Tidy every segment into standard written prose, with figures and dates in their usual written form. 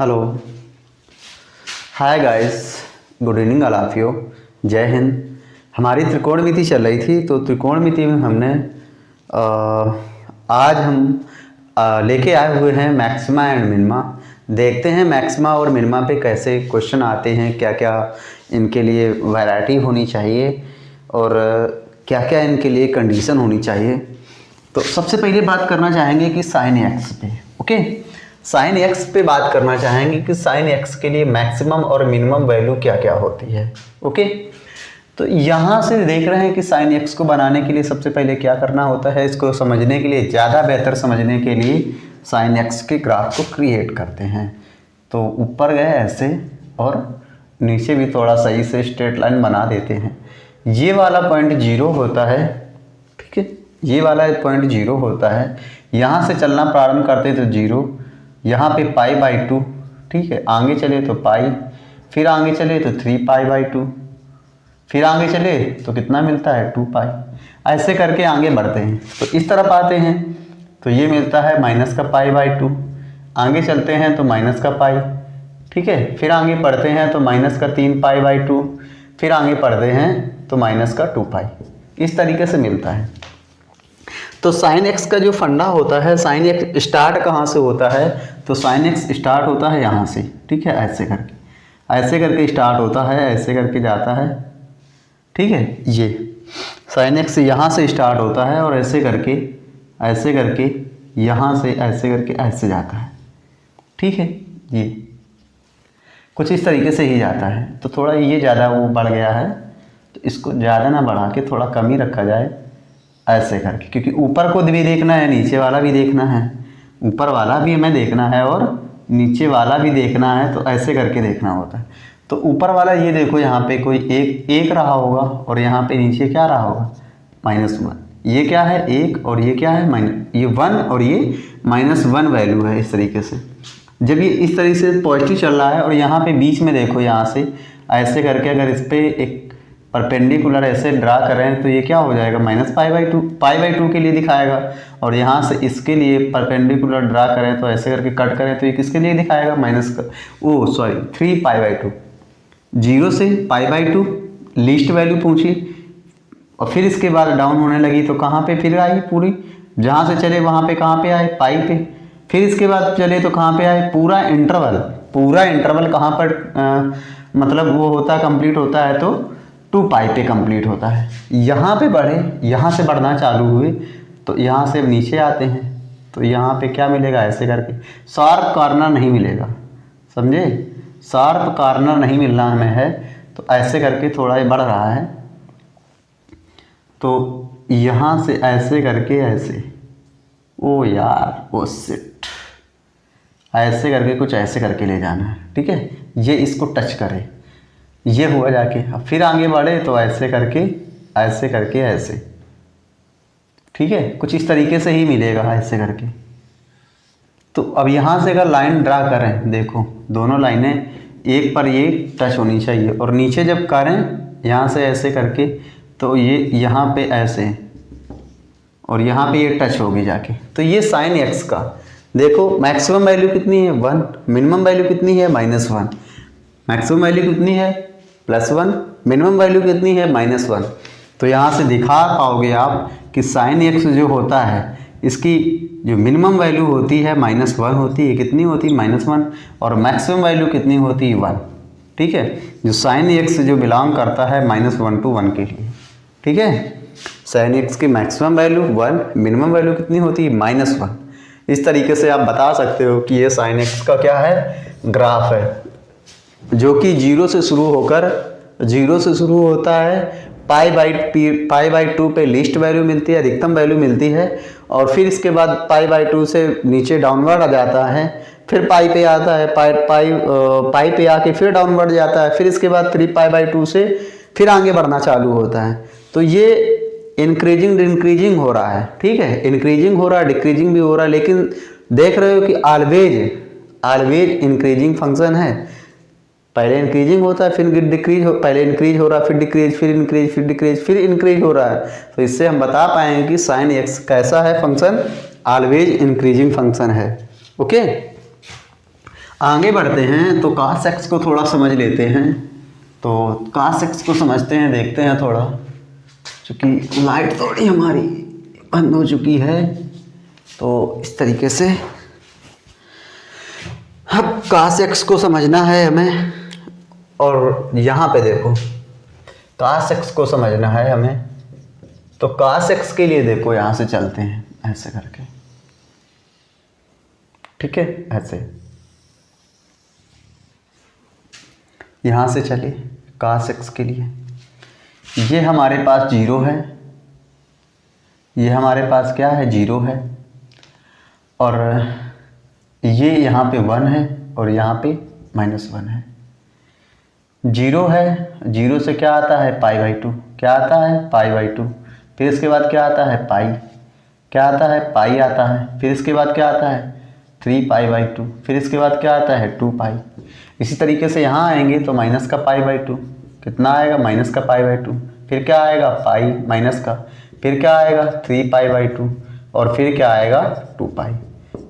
Hello, hi guys, good evening all of you. जय हिंद। हमारी त्रिकोणमिति चल रही थी, तो त्रिकोणमिति में हमने आज हम लेके आए हुए हैं मैक्सिमा एंड मिनिमा। देखते हैं मैक्सिमा और मिनिमा पे कैसे क्वेश्चन आते हैं, क्या क्या इनके लिए वैरायटी होनी चाहिए और क्या क्या इनके लिए कंडीशन होनी चाहिए। तो सबसे पहले बात करना चाहेंगे कि साइन एक्स पे। ओके, साइन एक्स पे बात करना चाहेंगे कि साइन एक्स के लिए मैक्सिमम और मिनिमम वैल्यू क्या क्या होती है। ओके, तो यहाँ से देख रहे हैं कि साइन एक्स को बनाने के लिए सबसे पहले क्या करना होता है। इसको समझने के लिए, ज़्यादा बेहतर समझने के लिए साइन एक्स के ग्राफ को क्रिएट करते हैं। तो ऊपर गए ऐसे और नीचे भी थोड़ा सही से स्ट्रेट लाइन बना देते हैं। ये वाला पॉइंट 0 होता है, ठीक है, ये वाला पॉइंट 0 होता है। यहाँ से चलना प्रारंभ करते तो 0, यहाँ पे π/2, ठीक है, आगे चले तो पाई, फिर आगे चले तो 3π/2, फिर आगे चले तो कितना मिलता है 2π। ऐसे करके आगे बढ़ते हैं तो इस तरफ आते हैं तो ये मिलता है माइनस का π/2, आगे चलते हैं तो माइनस का पाई, ठीक है, फिर आगे पढ़ते हैं तो माइनस का 3π/2, फिर आगे पढ़ते हैं तो माइनस का 2π। इस तरीके से मिलता है। तो साइन एक्स का जो फंडा होता है, साइन एक्स स्टार्ट कहाँ से होता है, तो साइन एक्स स्टार्ट होता है यहाँ से, ठीक है, ऐसे करके स्टार्ट होता है, ऐसे करके जाता है, ठीक है। ये साइन एक्स यहाँ से स्टार्ट होता है और ऐसे करके यहाँ से ऐसे करके ऐसे जाता है, ठीक है। ये कुछ इस तरीके से ही जाता है। तो थोड़ा ये ज़्यादा वो बढ़ गया है, तो इसको ज़्यादा ना बढ़ा के थोड़ा कम ही रखा जाए ऐसे करके, क्योंकि ऊपर को भी देखना है, नीचे वाला भी देखना है, ऊपर वाला भी हमें देखना है और नीचे वाला भी देखना है। तो ऐसे करके देखना होता है। तो ऊपर वाला ये देखो, यहाँ पे कोई एक रहा होगा और यहाँ पे नीचे क्या रहा होगा -1। ये क्या है 1 और ये क्या है ये 1 और ये -1 वैल्यू है। इस तरीके से जब ये इस तरीके से पॉजिटिव चल रहा है और यहाँ पे बीच में देखो, यहाँ से ऐसे करके अगर इस पर एक परपेंडिकुलर ऐसे ड्रा करें तो ये क्या हो जाएगा -π/2 के लिए दिखाएगा। और यहाँ से इसके लिए परपेंडिकुलर ड्रा करें तो ऐसे करके कट करें तो ये किसके लिए दिखाएगा 3π/2। 0 से π/2 लीस्ट वैल्यू पूछी और फिर इसके बाद डाउन होने लगी तो कहाँ पे फिर आई पूरी, जहाँ से चले वहाँ पे कहाँ पे आए पाई पे, फिर इसके बाद चले तो कहाँ पे आए पूरा इंटरवल कहाँ पर मतलब वो होता है, कंप्लीट होता है तो 2π पे कंप्लीट होता है। यहाँ पे बढ़े, यहाँ से बढ़ना चालू हुए तो यहाँ से नीचे आते हैं तो यहाँ पे क्या मिलेगा, ऐसे करके शार्प कॉर्नर नहीं मिलेगा, समझे, शार्प कॉर्नर नहीं मिलना हमें है। तो ऐसे करके थोड़ा ये बढ़ रहा है तो यहाँ से ऐसे करके ऐसे, ओ यार ओ सिट, ऐसे करके कुछ ऐसे करके ले जाना है, ठीक है। ये इसको टच करे, ये हुआ जाके, अब फिर आगे बढ़े तो ऐसे करके ऐसे, ठीक है, कुछ इस तरीके से ही मिलेगा ऐसे करके। तो अब यहाँ से अगर लाइन ड्रा करें, देखो दोनों लाइनें एक पर ये टच होनी चाहिए और नीचे जब करें यहाँ से ऐसे करके तो ये यहाँ पे ऐसे और यहाँ पे ये टच होगी जाके। तो ये साइन एक्स का देखो, मैक्सिमम वैल्यू कितनी है 1, मिनिमम वैल्यू कितनी है -1, मैक्सिमम वैल्यू कितनी है +1, मिनिमम वैल्यू कितनी है -1। तो यहाँ से दिखा पाओगे आप कि साइन एक्स जो होता है, इसकी जो मिनिमम वैल्यू होती है -1 होती है, कितनी होती है -1, और मैक्सिमम वैल्यू कितनी होती है 1, ठीक है। जो साइन एक्स जो बिलोंग करता है -1 to 1 के लिए, ठीक है। साइन एक्स की मैक्सिमम वैल्यू 1, मिनिमम वैल्यू कितनी होती है -1। इस तरीके से आप बता सकते हो कि ये साइन एक्स का क्या है, ग्राफ है, जो कि 0 से शुरू होता है। π/2 पे लीस्ट वैल्यू मिलती है, अधिकतम वैल्यू मिलती है, और फिर इसके बाद π/2 से नीचे डाउनवर्ड आ जाता है, फिर पाई पे आता है, पाई पे आके फिर डाउनवर्ड जाता है, फिर इसके बाद 3π/2 से फिर आगे बढ़ना चालू होता है। तो ये इंक्रीजिंग हो रहा है, ठीक है, इंक्रीजिंग हो रहा है, डिक्रीजिंग भी हो रहा है, लेकिन देख रहे हो कि ऑलवेज इंक्रीजिंग फंक्शन है। पहले इंक्रीजिंग होता है फिर डिक्रीज हो, पहले इंक्रीज हो रहा है फिर डिक्रीज, फिर इंक्रीज, फिर डिक्रीज, फिर इंक्रीज हो रहा है। तो इससे हम बता पाएंगे कि साइन एक्स कैसा है फंक्शन, ऑलवेज इंक्रीजिंग फंक्शन है। ओके, आगे बढ़ते हैं तो cos x को थोड़ा समझ लेते हैं। तो cos x को समझते हैं, देखते हैं थोड़ा, क्योंकि लाइट थोड़ी हमारी बंद हो चुकी है। तो इस तरीके से अब cos x को समझना है हमें। और यहाँ पे देखो cos x को समझना है हमें। तो cos x के लिए देखो यहाँ से चलते हैं ऐसे करके, ठीक है, ऐसे यहाँ से चलिए cos x के लिए। ये हमारे पास 0 है, ये हमारे पास क्या है, 0 है, और ये यहाँ पे 1 है और यहाँ पे -1 है। 0 है, 0 से क्या आता है, π/2, क्या आता है, π/2। फिर इसके बाद क्या आता है, पाई, क्या आता है, पाई आता है। फिर इसके बाद क्या आता है, 3π/2। फिर इसके बाद क्या आता है, 2π। इसी तरीके से यहाँ आएंगे तो माइनस का π/2 कितना आएगा, माइनस का π/2। फिर क्या आएगा, पाई माइनस का, फिर क्या आएगा 3π/2, और फिर क्या आएगा 2π।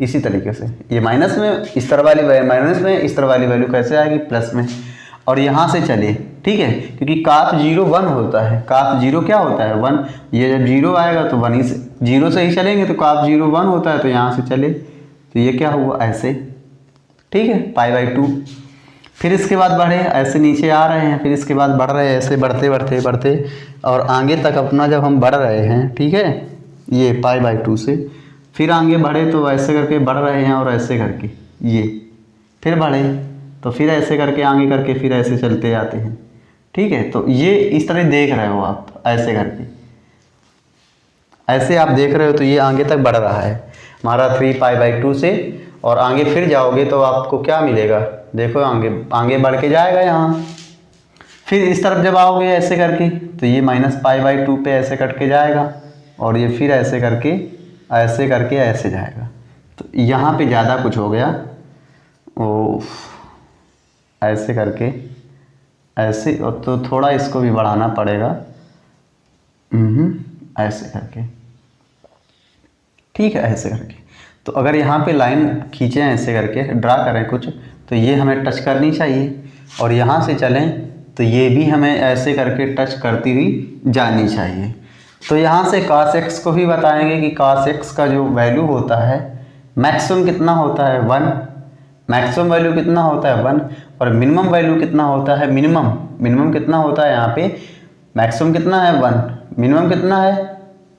इसी तरीके से ये माइनस में इस तरह वाली माइनस में इस तरह वाली वैल्यू कैसे आएगी, प्लस में। और यहाँ से चलिए, ठीक है, क्योंकि काफ 0 1 होता है, काफ 0 क्या होता है, 1। ये जब 0 आएगा तो 1 ही से 0 से ही चलेंगे, तो काफ 0 1 होता है, तो यहाँ से चले तो ये क्या हुआ, ऐसे, ठीक है, π/2। फिर इसके बाद बढ़े, ऐसे नीचे आ रहे हैं, फिर इसके बाद बढ़ रहे हैं, ऐसे बढ़ते बढ़ते बढ़ते और आगे तक अपना जब हम बढ़ रहे हैं, ठीक है, ये π/2 से फिर आगे बढ़े तो ऐसे करके बढ़ रहे हैं, और ऐसे करके ये फिर बढ़े तो फिर ऐसे करके आगे करके फिर ऐसे चलते जाते हैं, ठीक है। तो ये इस तरह देख रहे हो आप, ऐसे करके ऐसे आप देख रहे हो, तो ये आगे तक बढ़ रहा है हमारा 3π/2 से। और आगे फिर जाओगे तो आपको क्या मिलेगा, देखो आगे आगे बढ़ के जाएगा यहाँ। फिर इस तरफ जब आओगे ऐसे करके तो ये -π/2 पे ऐसे कट के जाएगा, और ये फिर ऐसे करके ऐसे जाएगा। तो यहाँ पे ज़्यादा कुछ हो गया, ओ ऐसे करके ऐसे, और तो थोड़ा इसको भी बढ़ाना पड़ेगा, ऐसे करके, ठीक है, ऐसे करके। तो अगर यहाँ पे लाइन खींचें, ऐसे करके ड्रा करें कुछ, तो ये हमें टच करनी चाहिए, और यहाँ से चलें तो ये भी हमें ऐसे करके टच करती हुई जानी चाहिए। तो यहाँ से cos x को भी बताएंगे कि cos x का जो वैल्यू होता है मैक्सिमम कितना होता है, 1। मैक्सिमम वैल्यू कितना होता है, 1। और मिनिमम वैल्यू कितना होता है, मिनिमम कितना होता है, यहाँ पे मैक्सिमम कितना है, 1, मिनिमम कितना है,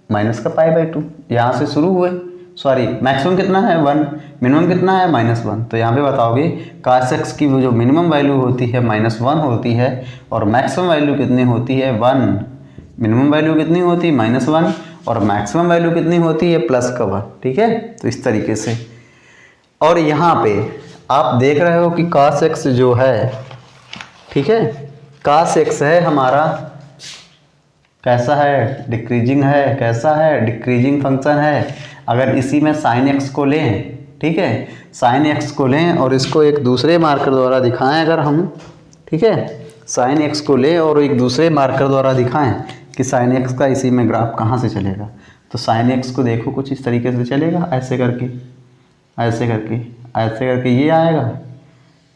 माइनस का π/2। यहाँ से शुरू हुए, सॉरी, मैक्सिमम कितना है, 1, मिनिमम कितना है, -1। तो यहाँ पे बताओगे cos x की वो जो मिनिमम वैल्यू होती है -1 होती है, और मैक्सिमम वैल्यू कितनी होती है, 1। मिनिमम वैल्यू कितनी होती है, -1, और मैक्सिमम वैल्यू कितनी होती है, +1, ठीक है। तो इस तरीके से। और यहाँ पे आप देख रहे हो कि cos x जो है, ठीक है, cos x है हमारा कैसा है, डिक्रीजिंग है, कैसा है, डिक्रीजिंग फंक्शन है। अगर इसी में sin x को लें, ठीक है, sin x को लें और इसको एक दूसरे मार्कर द्वारा दिखाएं अगर हम, ठीक है, sin x को लें और एक दूसरे मार्कर द्वारा दिखाएं कि sin x का इसी में ग्राफ कहाँ से चलेगा। तो sin x को देखो कुछ इस तरीके से चलेगा, ऐसे करके ऐसे करके ऐसे करके ये आएगा,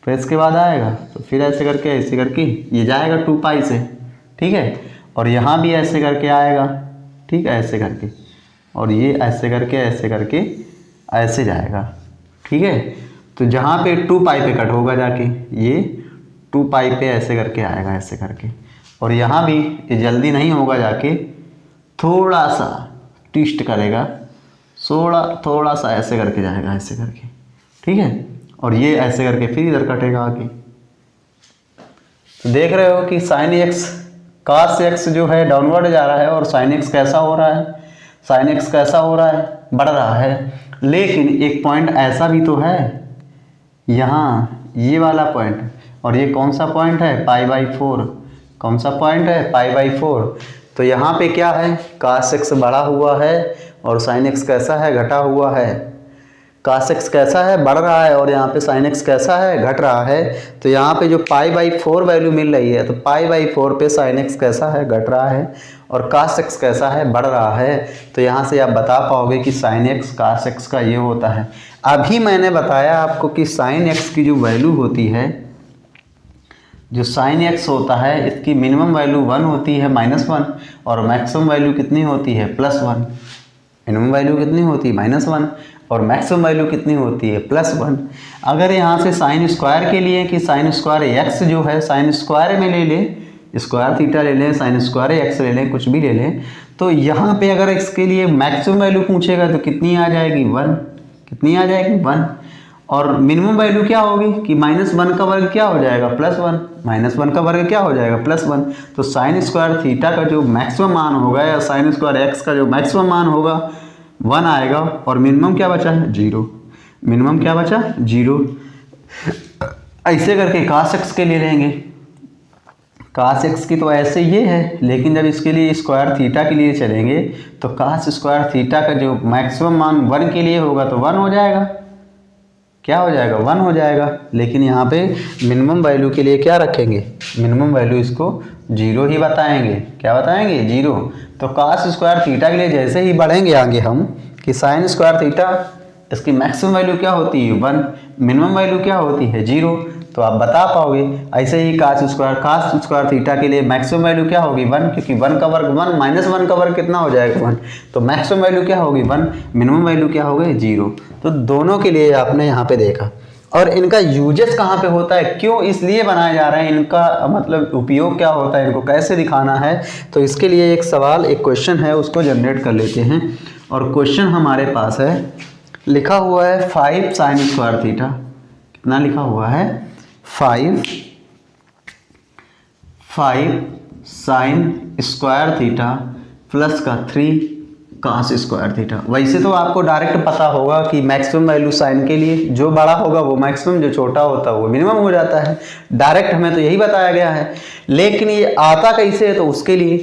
फिर इसके बाद आएगा, तो फिर ऐसे करके ये जाएगा 2π से, ठीक है। और यहाँ भी ऐसे करके आएगा, ठीक है, ऐसे करके, और ये ऐसे करके ऐसे जाएगा, ठीक है। तो जहाँ पे 2π पे कट होगा जाके, ये 2π पे ऐसे करके आएगा, ऐसे करके। और यहाँ भी ये जल्दी नहीं होगा, जाके थोड़ा सा ट्विस्ट करेगा, थोड़ा सा ऐसे करके जाएगा, ऐसे करके, ठीक है। और ये ऐसे करके फिर इधर कटेगा आगे। तो देख रहे हो कि sin x cos x जो है डाउनवर्ड जा रहा है, और sin x कैसा हो रहा है, sin x कैसा हो रहा है, बढ़ रहा है। लेकिन एक पॉइंट ऐसा भी तो है यहाँ, ये वाला पॉइंट, और ये कौन सा पॉइंट है, π/4, कौन सा पॉइंट है, π/4। तो यहाँ पे क्या है, cos x बढ़ा हुआ है और sin x कैसा है, घटा हुआ है। cos x कैसा है, बढ़ रहा है, और यहाँ पे sin x कैसा है, घट रहा है। तो यहाँ पे जो π/4 वैल्यू मिल रही है, तो π/4 पे sin x कैसा है, घट रहा है, और cos x कैसा है, बढ़ रहा है। तो यहाँ से आप बता पाओगे कि sin x cos x का ये होता है। अभी मैंने बताया आपको कि साइन एक्स की जो वैल्यू होती है, जो साइन एक्स होता है इसकी मिनिमम वैल्यू 1 होती है -1 और मैक्सिमम वैल्यू कितनी होती है +1। मिनिमम वैल्यू कितनी होती है -1 और मैक्सिमम वैल्यू कितनी होती है +1। अगर यहाँ से साइन स्क्वायर के लिए कि साइन स्क्वायर एक्स जो है साइन स्क्वायर में ले लें, स्क्वायर थीटा ले लें, साइन स्क्वायर एक्स ले लें, कुछ भी ले लें, तो यहाँ पे अगर इसके लिए मैक्सिमम वैल्यू पूछेगा तो कितनी आ जाएगी 1। कितनी आ जाएगी 1। और मिनिमम वैल्यू क्या होगी कि -1 का वर्ग क्या हो जाएगा +1, -1 का वर्ग क्या हो जाएगा +1। तो साइन स्क्वायर थीटा का जो मैक्सिमम मान होगा या साइन स्क्वायर एक्स का जो मैक्सिमम मान होगा 1 आएगा और मिनिमम क्या बचा है 0। मिनिमम क्या बचा 0। ऐसे करके cos x के लिए लेंगे, cos x की तो ऐसे ये है, लेकिन जब इसके लिए स्क्वायर थीटा के लिए चलेंगे तो cos स्क्वायर थीटा का जो मैक्सिमम मान 1 के लिए होगा तो 1 हो जाएगा। क्या हो जाएगा 1 हो जाएगा। लेकिन यहाँ पे मिनिमम वैल्यू के लिए क्या रखेंगे, मिनिमम वैल्यू इसको 0 ही बताएंगे। क्या बताएंगे 0। तो cos स्क्वायर थीटा के लिए जैसे ही बढ़ेंगे आगे हम कि साइन स्क्वायर थीटा इसकी मैक्सिमम वैल्यू क्या होती है 1, मिनिमम वैल्यू क्या होती है 0, तो आप बता पाओगे। ऐसे ही cos स्क्वायर थीटा के लिए मैक्सिमम वैल्यू क्या होगी 1, क्योंकि 1 का वर्ग 1 -1 का वर्ग कितना हो जाएगा 1, तो मैक्सिमम वैल्यू क्या होगी 1, मिनिमम वैल्यू क्या होगी 0। तो दोनों के लिए आपने यहाँ पे देखा। और इनका यूजेस कहाँ पे होता है, क्यों इसलिए बनाए जा रहे हैं, इनका मतलब उपयोग क्या होता है, इनको कैसे दिखाना है, तो इसके लिए एक सवाल, एक क्वेश्चन है, उसको जनरेट कर लेते हैं। और क्वेश्चन हमारे पास है, लिखा हुआ है 5 साइन स्क्वायर थीटा। कितना लिखा हुआ है 5 साइन स्क्वायर थीटा प्लस का 3 cos स्क्वायर थीटा। वैसे तो आपको डायरेक्ट पता होगा कि मैक्सिमम वैल्यू साइन के लिए जो बड़ा होगा वो मैक्सिमम, जो छोटा होता है वो मिनिमम हो जाता है। डायरेक्ट हमें तो यही बताया गया है, लेकिन ये आता कैसे है तो उसके लिए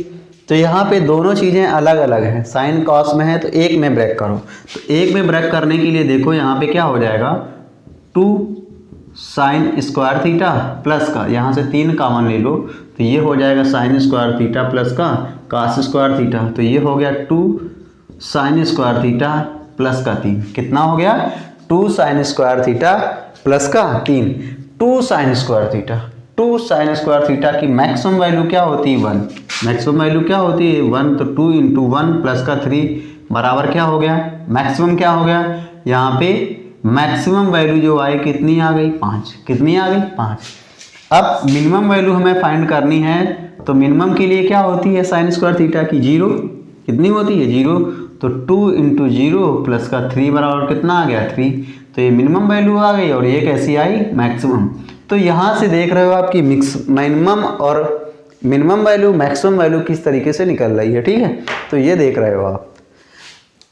तो यहाँ पे दोनों चीज़ें अलग अलग हैं। साइन कॉस में है तो एक में ब्रेक करो, तो एक में ब्रेक करने के लिए देखो यहाँ पे क्या हो जाएगा 2 साइन स्क्वायर थीटा प्लस का, यहाँ से 3 कॉमन ले लो तो ये हो जाएगा साइन स्क्वायर थीटा प्लस का cos स्क्वायर थीटा, तो ये हो गया 2 साइन स्क्वायर थीटा प्लस का 3। कितना हो गया 2 साइन स्क्वायर थीटा प्लस का 3, 2 sign square theta. 2 sign square theta की मैक्सिमम वैल्यू क्या होती है 1, मैक्सिमम वैल्यू क्या होती है 1, तो 2 × 1 प्लस का 3 बराबर क्या हो गया, मैक्सिमम क्या हो गया, यहाँ पे मैक्सिमम वैल्यू जो आई कितनी आ गई 5। कितनी आ गई 5। अब मिनिमम वैल्यू हमें फाइंड करनी है, तो मिनिमम के लिए क्या होती है साइन स्क्वायर थीटा की 0। कितनी होती है 0, तो 2 × 0 प्लस का 3 बराबर कितना आ गया 3, तो ये मिनिमम वैल्यू आ गई और ये कैसी आई मैक्सिमम। तो यहाँ से देख रहे हो आपकी मिनिमम और मिनिमम वैल्यू मैक्सिमम वैल्यू किस तरीके से निकल रही है, ठीक है। तो ये देख रहे हो आप,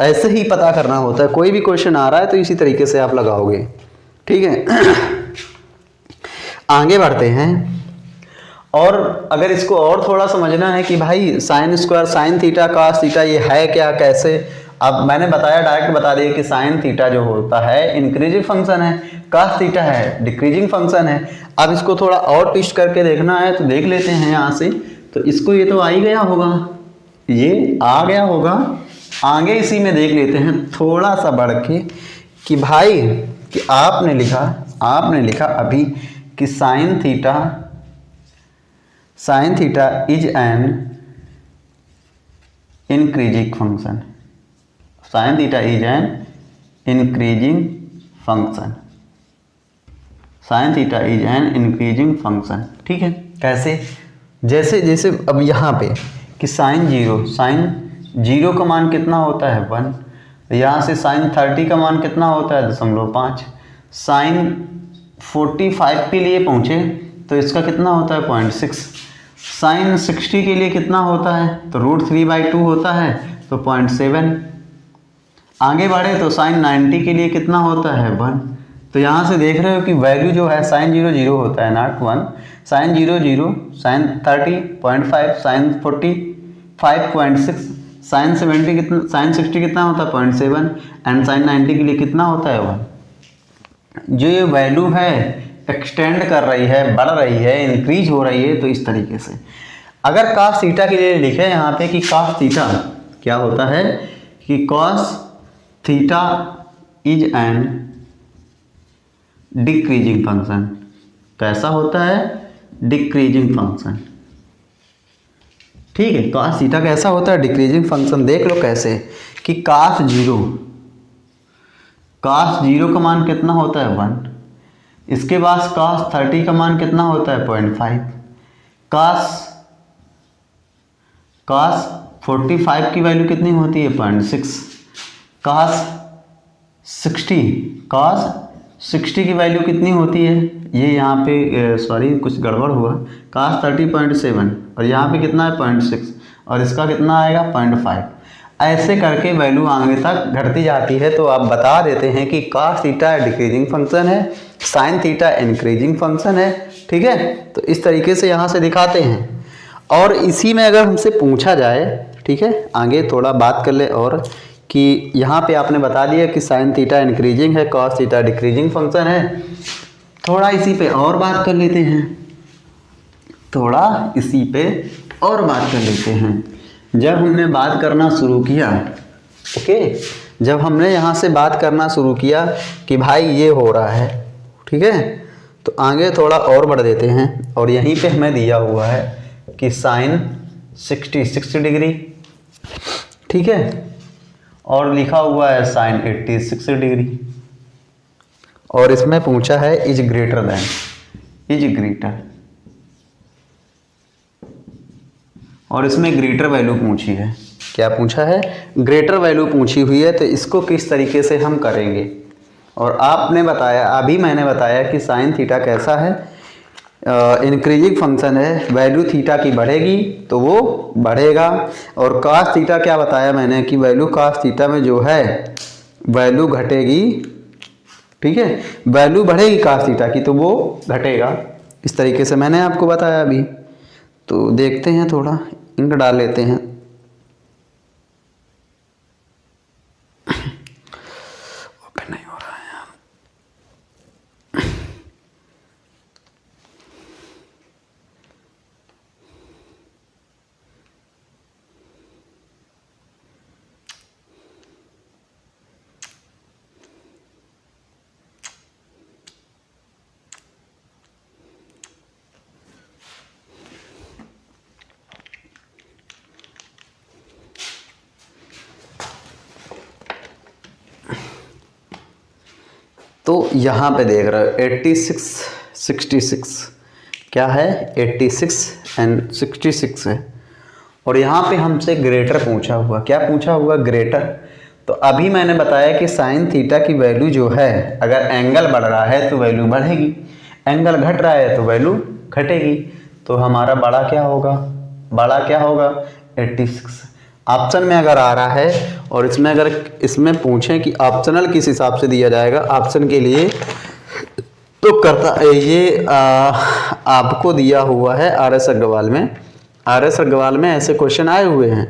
ऐसे ही पता करना होता है। कोई भी क्वेश्चन आ रहा है तो इसी तरीके से आप लगाओगे, ठीक है। आगे बढ़ते हैं, और अगर इसको और थोड़ा समझना है कि भाई sine square sine theta cos theta ये है क्या, कैसे, अब मैंने बताया डायरेक्ट बता दिया कि साइन थीटा जो होता है इंक्रीजिंग फंक्शन है, cos थीटा है डिक्रीजिंग फंक्शन है। अब इसको थोड़ा और ट्विस्ट करके देखना है तो देख लेते हैं यहाँ से, तो इसको ये तो आ ही गया होगा, ये आ गया होगा। आगे इसी में देख लेते हैं थोड़ा सा बढ़ के कि भाई कि आपने लिखा अभी कि sine theta is an increasing function. Sine theta is an increasing function. Sine theta is an increasing function, ठीक है। कैसे, जैसे अब यहाँ पे कि साइन 0 का मान कितना होता है 1, यहाँ से साइन 30 का मान कितना होता है 0.5, साइन 45 के लिए पहुँचे तो इसका कितना होता है 0.6, साइन 60 के लिए कितना होता है तो √3/2 होता है तो 0.7। आगे बढ़े तो साइन 90 के लिए कितना होता है 1। तो यहाँ से देख रहे हो कि वैल्यू जो है साइन 0 0 होता है not 1, sine 0 0, sine 30 0.5, sine 40 5.6, sine 70 कितना, साइन 60 कितना होता है 0.7 एंड साइन 90 के लिए कितना होता है 1। जो ये वैल्यू है एक्सटेंड कर रही है, बढ़ रही है, इंक्रीज हो रही है, तो इस तरीके से अगर cos थीटा के लिए लिखे यहाँ पे कि cos थीटा क्या होता है कि cos theta is an decreasing function. कैसा होता है? Decreasing function. ठीक है, cos थीटा कैसा होता है? Decreasing function. देख लो कैसे कि cos जीरो का मान कितना होता है? 1। इसके बाद cos 30 का मान कितना होता है? 0.5। cos 45 की वैल्यू कितनी होती है? 0.6। cos 60 की वैल्यू कितनी होती है? ये यहाँ पे सॉरी कुछ गड़बड़ हुआ। cos 30 0.7 और यहाँ पे कितना है? 0.6 और इसका कितना आएगा? 0.5। ऐसे करके वैल्यू आगे तक घटती जाती है। तो आप बता देते हैं कि cos थीटा डिक्रीजिंग फंक्शन है, sin थीटा इंक्रीजिंग फंक्शन है। ठीक है, तो इस तरीके से यहाँ से दिखाते हैं। और इसी में अगर हमसे पूछा जाए, ठीक है, आगे थोड़ा बात कर ले और कि यहाँ पे आपने बता दिया कि sin थीटा इंक्रीजिंग है, cos थीटा डिक्रीजिंग फंक्शन है। थोड़ा इसी पे और बात कर लेते हैं, जब हमने बात करना शुरू किया, ओके, जब हमने यहाँ से बात करना शुरू किया कि भाई ये हो रहा है, ठीक है, तो आगे थोड़ा और बढ़ देते हैं और यहीं पे हमें दिया हुआ है कि sin 66 डिग्री, ठीक है, और लिखा हुआ है sin 86 डिग्री और इसमें पूछा है इज ग्रेटर, और इसमें ग्रेटर वैल्यू पूछी है। क्या पूछा है? ग्रेटर वैल्यू पूछी हुई है। तो इसको किस तरीके से हम करेंगे? और आपने बताया, अभी मैंने बताया कि sin थीटा कैसा है? इंक्रीजिंग फंक्शन है, वैल्यू थीटा की बढ़ेगी तो वो बढ़ेगा। और cos थीटा क्या बताया मैंने कि वैल्यू cos थीटा में जो है वैल्यू घटेगी, ठीक है, वैल्यू बढ़ेगी cos थीटा की तो वो घटेगा। इस तरीके से मैंने आपको बताया अभी। तो देखते हैं, थोड़ा इंक डाल लेते हैं। ओपन नहीं हो रहा है यार। तो यहाँ पे देख रहे हो 86 66 क्या है? 86 एंड 66 है। और यहाँ पे हमसे ग्रेटर पूछा हुआ। क्या पूछा हुआ? ग्रेटर। तो अभी मैंने बताया कि sin थीटा की वैल्यू जो है, अगर एंगल बढ़ रहा है तो वैल्यू बढ़ेगी, एंगल घट रहा है तो वैल्यू घटेगी। तो हमारा बड़ा क्या होगा? 86। ऑप्शन में अगर आ रहा है और इसमें अगर इसमें पूछें कि ऑप्शनल किस हिसाब से दिया जाएगा ऑप्शन के लिए, तो करता ये आपको दिया हुआ है RS अग्रवाल में ऐसे क्वेश्चन आए हुए हैं।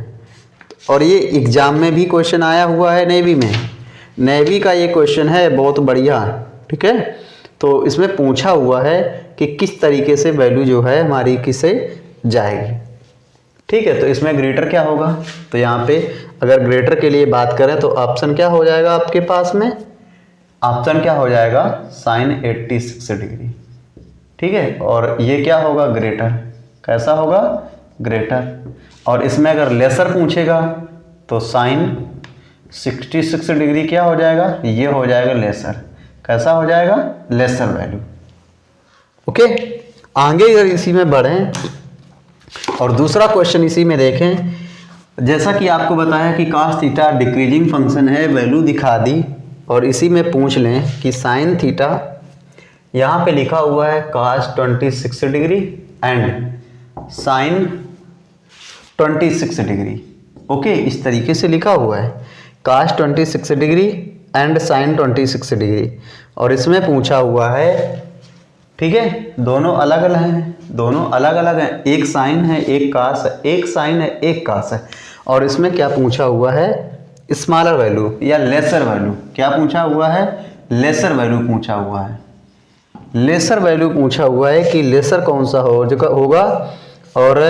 और ये एग्जाम में भी क्वेश्चन आया हुआ है, नेवी का ये क्वेश्चन है, बहुत बढ़िया, ठीक है। तो इसमें पूछा हुआ है कि किस तरीके से वैल्यू जो है हमारी किसे जाएगी, ठीक है। तो इसमें ग्रेटर क्या होगा? तो यहाँ पे अगर ग्रेटर के लिए बात करें तो ऑप्शन क्या हो जाएगा आपके पास में? ऑप्शन क्या हो जाएगा? sin 86 डिग्री, ठीक है। और ये क्या होगा? ग्रेटर। कैसा होगा? ग्रेटर। और इसमें अगर लेसर पूछेगा तो sin 66 डिग्री क्या हो जाएगा? ये हो जाएगा लेसर। कैसा हो जाएगा? Laser value. ओके, आगे अगर इसी में बढ़ें और दूसरा क्वेश्चन इसी में देखें, जैसा कि आपको बताया कि cos थीटा डिक्रीजिंग फंक्शन है, वैल्यू दिखा दी। और इसी में पूछ लें कि sin थीटा, यहाँ पे लिखा हुआ है cos 26 degree and sin 26 degree, okay, इस तरीके से लिखा हुआ है cos 26 degree and sin 26 degree. और इसमें पूछा हुआ है, ठीक है, दोनों अलग अलग हैं, एक साइन है एक कास है, एक साइन है एक कास है। और इसमें क्या पूछा हुआ है? स्मॉलर वैल्यू या लेसर वैल्यू। क्या पूछा हुआ है? लेसर वैल्यू पूछा हुआ है। लेसर वैल्यू पूछा हुआ है कि लेसर कौन सा होगा। और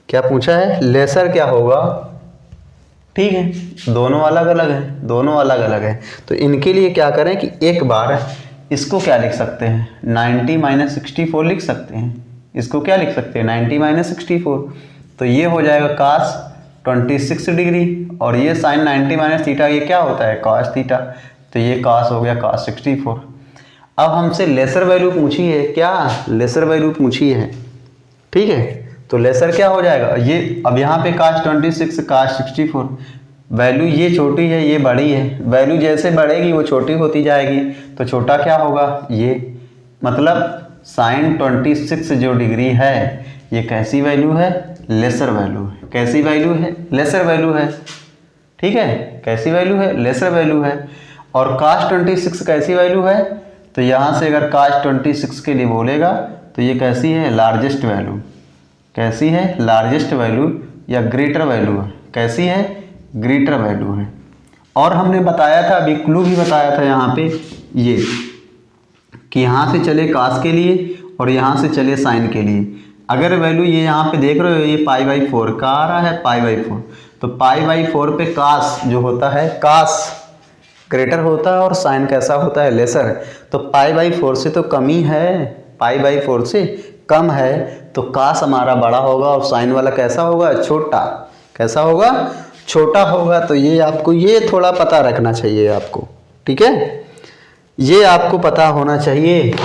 क्या पूछा है? लेसर क्या होगा, ठीक है, दोनों अलग अलग है, दोनों अलग अलग है। तो इनके लिए क्या करें कि एक बार इसको क्या लिख सकते हैं, 90 - 64 लिख सकते हैं। इसको क्या लिख सकते हैं, 90 - 64। तो ये हो जाएगा cos 26 डिग्री, और ये sin 90 - थीटा, ये क्या होता है, cos थीटा। तो ये cos हो गया cos 64। अब हमसे लेसर वैल्यू पूछी है, क्या लेसर वैल्यू पूछी है, ठीक है। तो लेसर क्या हो जाएगा, ये अब यहाँ पे cos 26 cos 64, वैल्यू ये छोटी है ये बड़ी है, वैल्यू जैसे बढ़ेगी वो छोटी होती जाएगी। तो छोटा क्या होगा, ये मतलब sin 26 जो डिग्री है ये कैसी वैल्यू है, लेसर वैल्यू है। कैसी वैल्यू है, लेसर वैल्यू है, ठीक है। कैसी वैल्यू है, लेसर वैल्यू है। और cos 26 कैसी वैल्यू है, तो यहाँ से अगर cos 26 के लिए बोलेगा तो ये कैसी है, लार्जेस्ट वैल्यू। कैसी है, लार्जेस्ट वैल्यू या ग्रेटर वैल्यू है। कैसी है, ग्रेटर वैल्यू है। और हमने बताया था, अभी क्लू भी बताया था यहाँ पे, ये कि यहाँ से चले cos के लिए और यहाँ से चले sin के लिए। अगर वैल्यू ये यहाँ पे देख रहे हो, ये π/4 का आ रहा है, π/4। तो π/4 पे cos जो होता है, cos ग्रेटर होता है और sin कैसा होता है, लेसर। तो π/4 से तो कम ही है, π/4 से कम है, तो cos हमारा बड़ा होगा और sin वाला कैसा होगा, छोटा। कैसा होगा, छोटा होगा। तो ये आपको ये थोड़ा पता रखना चाहिए आपको, ठीक है, ये आपको पता होना चाहिए।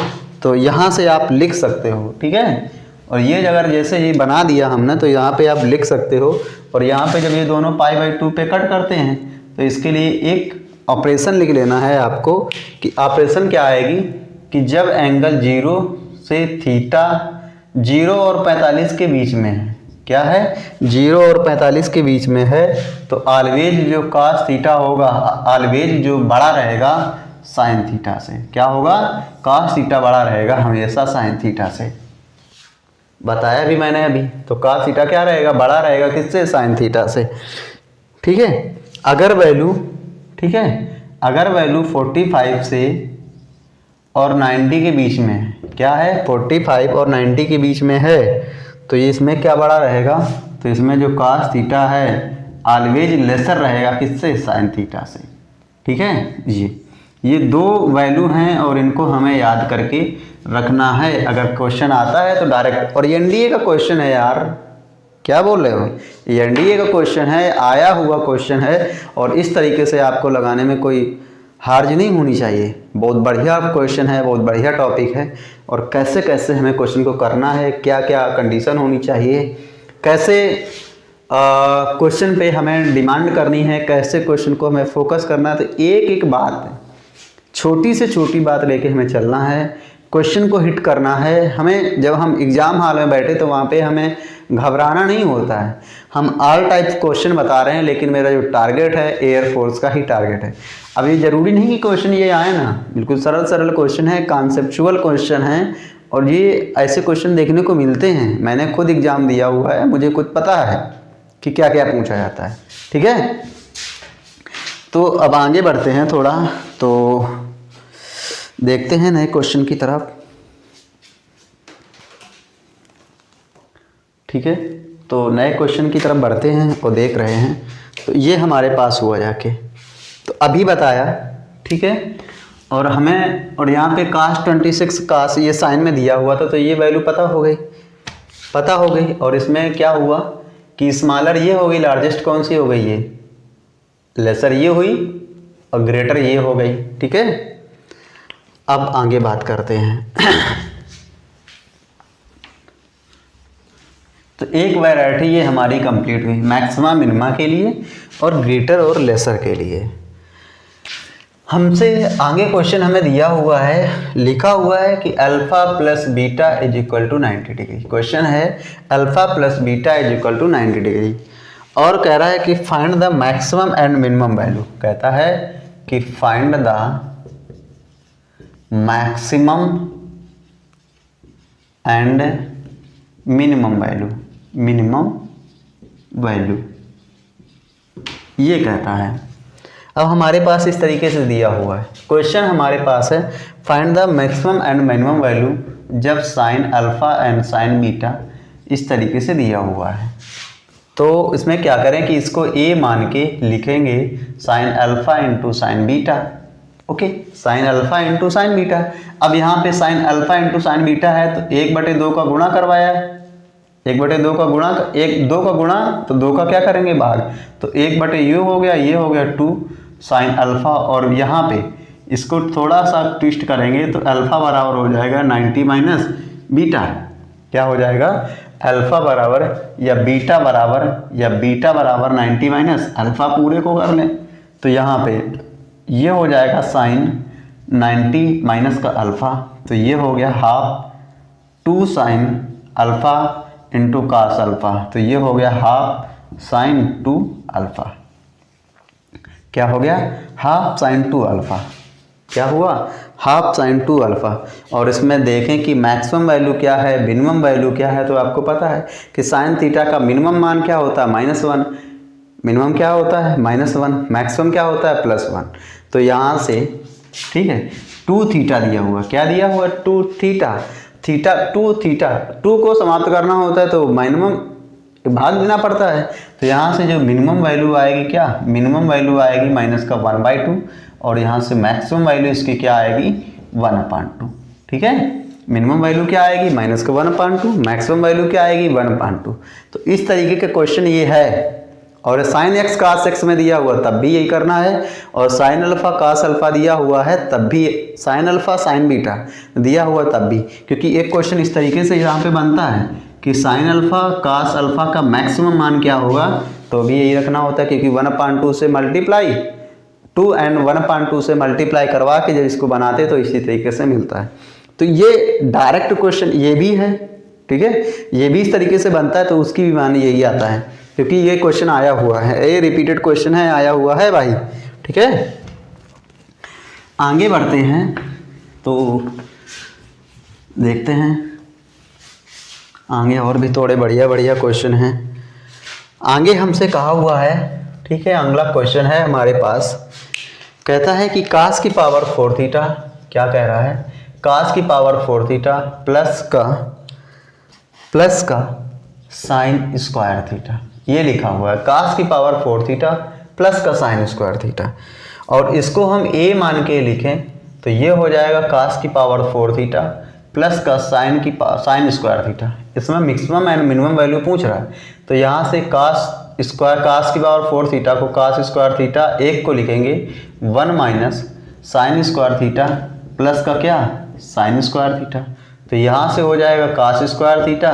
तो यहाँ से आप लिख सकते हो, ठीक है। और ये अगर जैसे ये बना दिया हमने, तो यहाँ पे आप लिख सकते हो। और यहाँ पे जब ये दोनों π/2 पे कट करते हैं तो इसके लिए एक ऑपरेशन लिख लेना है आपको, कि ऑपरेशन क्या आएगी कि जब एंगल 0 से थीटा 0 और 45 के बीच में है, क्या है, 0 और 45 के बीच में है, तो ऑलवेज जो cos थीटा होगा, ऑलवेज जो बड़ा रहेगा sin थीटा से। क्या होगा, cos थीटा बड़ा रहेगा हमेशा sin थीटा से। बताया भी मैंने अभी। तो cos थीटा क्या रहेगा, बड़ा रहेगा किससे, sin थीटा से, ठीक है। अगर वैल्यू, ठीक है, अगर वैल्यू 45 से और 90 के बीच में है, क्या है, 45 और 90 के बीच में है, तो ये इसमें क्या बड़ा रहेगा, तो इसमें जो cos थीटा है ऑलवेज लेसर रहेगा किससे, sin थीटा से, ठीक है। ये दो वैल्यू हैं और इनको हमें याद करके रखना है। अगर क्वेश्चन आता है तो डायरेक्ट, और ये एनडीए का क्वेश्चन है यार, क्या बोल रहे हो, ये एनडीए का क्वेश्चन है, आया हुआ क्वेश्चन है, और इस तरीके से आपको लगाने में कोई हार्ज नहीं होनी चाहिए। बहुत बढ़िया क्वेश्चन है, बहुत बढ़िया टॉपिक है। और कैसे कैसे हमें क्वेश्चन को करना है, क्या क्या कंडीशन होनी चाहिए, कैसे क्वेश्चन पे हमें डिमांड करनी है, कैसे क्वेश्चन को हमें फोकस करना है, तो एक एक बात, छोटी से छोटी बात लेके हमें चलना है, क्वेश्चन को हिट करना है। हमें जब हम एग्ज़ाम हॉल में बैठे तो वहाँ पे हमें घबराना नहीं होता है। हम ऑल टाइप्स क्वेश्चन बता रहे हैं, लेकिन मेरा जो टारगेट है एयरफोर्स का ही टारगेट है। अब ये ज़रूरी नहीं कि क्वेश्चन ये आए ना, बिल्कुल सरल सरल क्वेश्चन है, कॉन्सेप्चुअल क्वेश्चन है, और ये ऐसे क्वेश्चन देखने को मिलते हैं। मैंने खुद एग्ज़ाम दिया हुआ है, मुझे खुद पता है कि क्या क्या पूछा जाता है, ठीक है। तो अब आगे बढ़ते हैं थोड़ा, तो देखते हैं नए क्वेश्चन की तरफ, ठीक है। तो नए क्वेश्चन की तरफ बढ़ते हैं और देख रहे हैं। तो ये हमारे पास हुआ जाके, तो अभी बताया, ठीक है। और हमें, और यहाँ पे cos 26 cos ये साइन में दिया हुआ था, तो ये वैल्यू पता हो गई, पता हो गई। और इसमें क्या हुआ कि स्मॉलर ये हो गई, लार्जेस्ट कौन सी हो गई, ये लेसर ये हुई, और ग्रेटर ये हो गई, ठीक है। अब आगे बात करते हैं। तो एक वैरायटी ये हमारी कंप्लीट हुई, मैक्सिमा मिनिमा के लिए और ग्रेटर और लेसर के लिए। हमसे आगे क्वेश्चन हमें दिया हुआ है, लिखा हुआ है कि alpha plus beta is equal to 90 degree. Question है alpha plus beta is equal to 90 degree, और कह रहा है कि find the maximum and minimum value. कहता है कि find the maximum and minimum value, minimum value ये कहता है। अब हमारे पास इस तरीके से दिया हुआ है क्वेश्चन, हमारे पास है find the maximum and minimum value जब sine alpha and sine beta, इस तरीके से दिया हुआ है। तो इसमें क्या करें कि इसको ए मान के लिखेंगे sign alpha into sine beta. Okay, sign alpha into sine beta. अब यहाँ पे sign alpha into sine beta है तो 1/2 का गुणा करवाया है, 1/2 का गुणा, 2 का गुणा तो 2 का क्या करेंगे भाग, तो 1/, हो गया, ये हो गया 2 साइन अल्फा, और यहाँ पे इसको थोड़ा सा ट्विस्ट करेंगे तो अल्फा बराबर हो जाएगा 90 माइनस बीटा। क्या हो जाएगा, अल्फा बराबर या बीटा बराबर 90 माइनस अल्फा, पूरे को कर लें तो यहाँ पे ये हो जाएगा साइन 90 माइनस का अल्फा, तो ये हो गया half 2 sine alpha into cos alpha, तो ये हो गया हाफ साइन 2 अल्फा। क्या हो गया, हाफ साइन 2 अल्फा। क्या हुआ, हाफ साइन 2 अल्फा। और इसमें देखें कि मैक्सिमम वैल्यू क्या है, मिनिमम वैल्यू क्या है, तो आपको पता है कि साइन थीटा का मिनिमम मान क्या होता है, -1, मिनिमम क्या होता है -1, मैक्सिमम क्या होता है +1। तो यहाँ से ठीक है 2 थीटा दिया हुआ, क्या दिया हुआ, 2 थीटा, 2 को समाप्त करना होता है तो मिनिमम भाग देना पड़ता है। तो यहाँ से जो मिनिमम वैल्यू आएगी, क्या मिनिमम वैल्यू आएगी -1/2, और यहाँ से मैक्सिमम वैल्यू इसकी क्या आएगी 1/2। ठीक है, मिनिमम वैल्यू क्या आएगी -1/2, मैक्सिमम वैल्यू क्या आएगी 1/2। तो इस तरीके के क्वेश्चन ये है, और साइन एक्स कास एक्स में दिया हुआ तब भी यही करना है, और साइन अल्फा कास अल्फा दिया हुआ है तब भी, साइन अल्फा साइन बीटा दिया हुआ तब भी, क्योंकि एक क्वेश्चन इस तरीके से यहाँ पे बनता है कि साइन अल्फा कास अल्फा का मैक्सिमम मान क्या होगा, तो भी यही रखना होता है, क्योंकि 1/2 से मल्टीप्लाई 2 एंड 1/2 से मल्टीप्लाई करवा के जब इसको बनाते तो इसी तरीके से मिलता है। तो ये डायरेक्ट क्वेश्चन ये भी है, ठीक है, ये भी इस तरीके से बनता है, तो उसकी भी मान यही आता है, क्योंकि ये क्वेश्चन आया हुआ है, ये रिपीटेड क्वेश्चन है, आया हुआ है भाई। ठीक है, आगे बढ़ते हैं तो देखते हैं आगे और भी थोड़े बढ़िया बढ़िया क्वेश्चन हैं। आगे हमसे कहा हुआ है, ठीक है, अगला क्वेश्चन है हमारे पास, कहता है कि कास की पावर 4 थीटा, क्या कह रहा है, कास की पावर 4 थीटा प्लस का साइन स्क्वायर थीटा, ये लिखा हुआ है, कास की पावर 4 थीटा प्लस का साइन स्क्वायर थीटा, और इसको हम a मान के लिखें तो ये हो जाएगा कास की पावर 4 थीटा प्लस का साइन स्क्वायर थीटा। इसमें मैक्सिमम एंड मिनिमम वैल्यू पूछ रहा है, तो यहाँ से कास की पावर 4 थीटा को कास स्क्वायर थीटा 1 को लिखेंगे 1 minus sign square theta plus का क्या साइन स्क्वायर थीटा, तो यहाँ से हो जाएगा कास स्क्वायर थीटा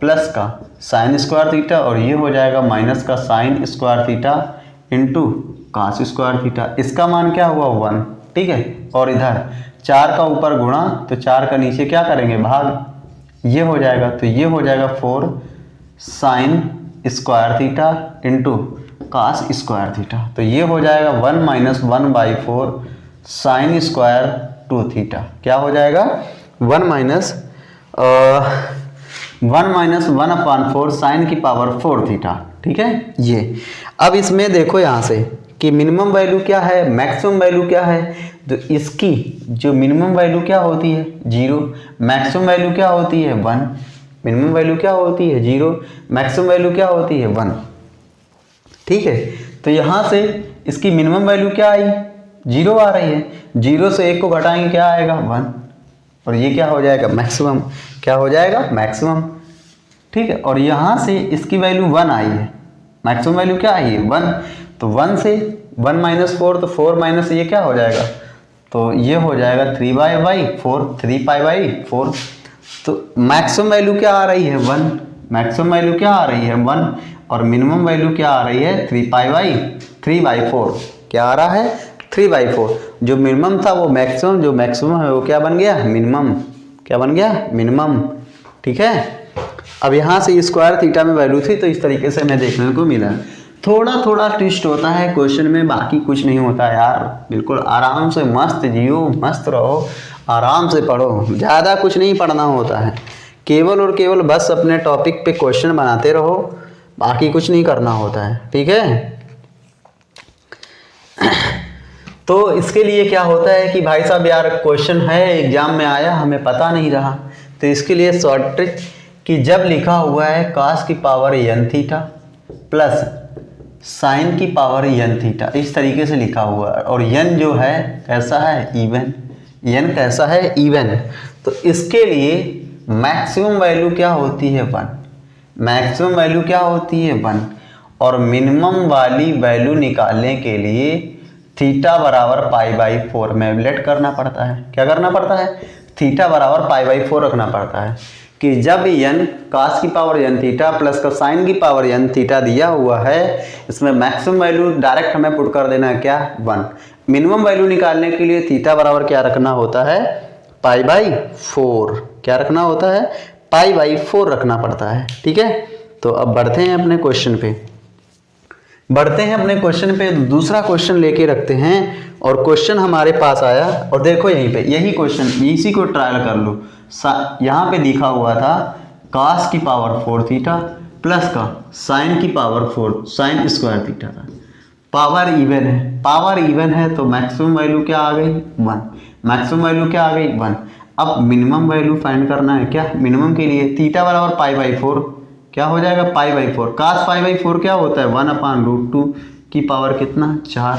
प्लस का साइन स्क्वायर थीटा, और ये हो जाएगा माइनस का sine square theta into cos square theta. इसका मान क्या हुआ 1, ठीक है, और इधर 4 का ऊपर गुणा तो 4 का नीचे क्या करेंगे भाग, ये हो जाएगा, तो ये हो जाएगा 4 sine square theta into cos square theta, तो ये हो जाएगा 1 माइनस 1/4 साइन स्क्वायर 2 थीटा। क्या हो जाएगा 1 माइनस 1/4 साइन की पावर 4 थीटा। ठीक है, ये अब इसमें देखो यहाँ से कि मिनिमम वैल्यू क्या है, मैक्सिमम वैल्यू क्या है, तो इसकी जो मिनिमम वैल्यू क्या होती है 0, मैक्सिमम वैल्यू क्या होती है 1, मिनिमम वैल्यू क्या होती है 0, मैक्सिमम वैल्यू क्या होती है 1। ठीक है, तो यहाँ से इसकी मिनिमम वैल्यू क्या आई 0 आ रही है, 0 से 1 को घटाएंगे क्या आएगा 1, और ये क्या हो जाएगा मैक्सिमम, क्या हो जाएगा मैक्सिमम। ठीक है, और यहाँ से इसकी वैल्यू 1 आई है, मैक्सिमम वैल्यू क्या आई है 1, तो 1 से 1 माइनस 4 तो 4 माइनस ये क्या हो जाएगा, तो ये हो जाएगा 3/4, 3π/4। तो मैक्सिमम वैल्यू क्या आ रही है 1, मैक्सिमम वैल्यू क्या आ रही है 1, और मिनिमम वैल्यू क्या आ रही है 3/4। क्या आ रहा है 3/4। जो मिनिमम था वो मैक्सिमम, जो मैक्सिमम है वो क्या बन गया मिनिमम, क्या बन गया मिनिमम। ठीक है, अब यहाँ से स्क्वायर थीटा में वैल्यू थी, तो इस तरीके से हमें देखने को मिला। थोड़ा थोड़ा ट्विस्ट होता है क्वेश्चन में, बाकी कुछ नहीं होता यार, बिल्कुल आराम से मस्त जियो, मस्त रहो, आराम से पढ़ो, ज़्यादा कुछ नहीं पढ़ना होता है, केवल और केवल बस अपने टॉपिक पे क्वेश्चन बनाते रहो, बाकी कुछ नहीं करना होता है। ठीक है, तो इसके लिए क्या होता है कि भाई साहब यार क्वेश्चन है एग्जाम में आया, हमें पता नहीं रहा, तो इसके लिए शॉर्ट ट्रिक कि जब लिखा हुआ है कास की power n theta, plus sign की पावर n थीटा, इस तरीके से लिखा हुआ है। और n जो है कैसा है, इवन, n कैसा है, इवन। तो इसके लिए मैक्सिमम वैल्यू क्या होती है, 1। मैक्सिमम वैल्यू क्या होती है, 1। और मिनिमम वाली वैल्यू निकालने के लिए थीटा बराबर π/4 में एवलेट करना पड़ता है। क्या करना पड़ता है, थीटा बराबर π/4 रखना पड़ता है कि जब n cos की पावर n थीटा प्लस का साइन की पावर n थीटा दिया हुआ है, इसमें मैक्सिमम वैल्यू डायरेक्ट हमें पुट कर देना है क्या, 1। मिनिमम वैल्यू निकालने के लिए थीटा बराबर क्या रखना होता है, π/4। क्या रखना होता है, π/4 रखना पड़ता है। ठीक है, तो अब बढ़ते हैं अपने क्वेश्चन पे। दूसरा क्वेश्चन लेके रखते हैं। और क्वेश्चन हमारे पास आया, और देखो यहीं पे यही क्वेश्चन, इसी को ट्रायल कर लो। यहाँ पे लिखा हुआ था cos की पावर 4 थीटा प्लस का साइन की पावर 4 साइन स्क्वायर थीटा था। पावर इवन है तो मैक्सिमम वैल्यू क्या आ गई, 1। मैक्सिमम वैल्यू क्या आ गई, 1। अब मिनिमम वैल्यू फाइंड करना है। क्या, मिनिमम के लिए थीटा बराबर π/4 क्या हो जाएगा, π/4। cos π/4 क्या होता है, 1/√2 की पावर कितना, 4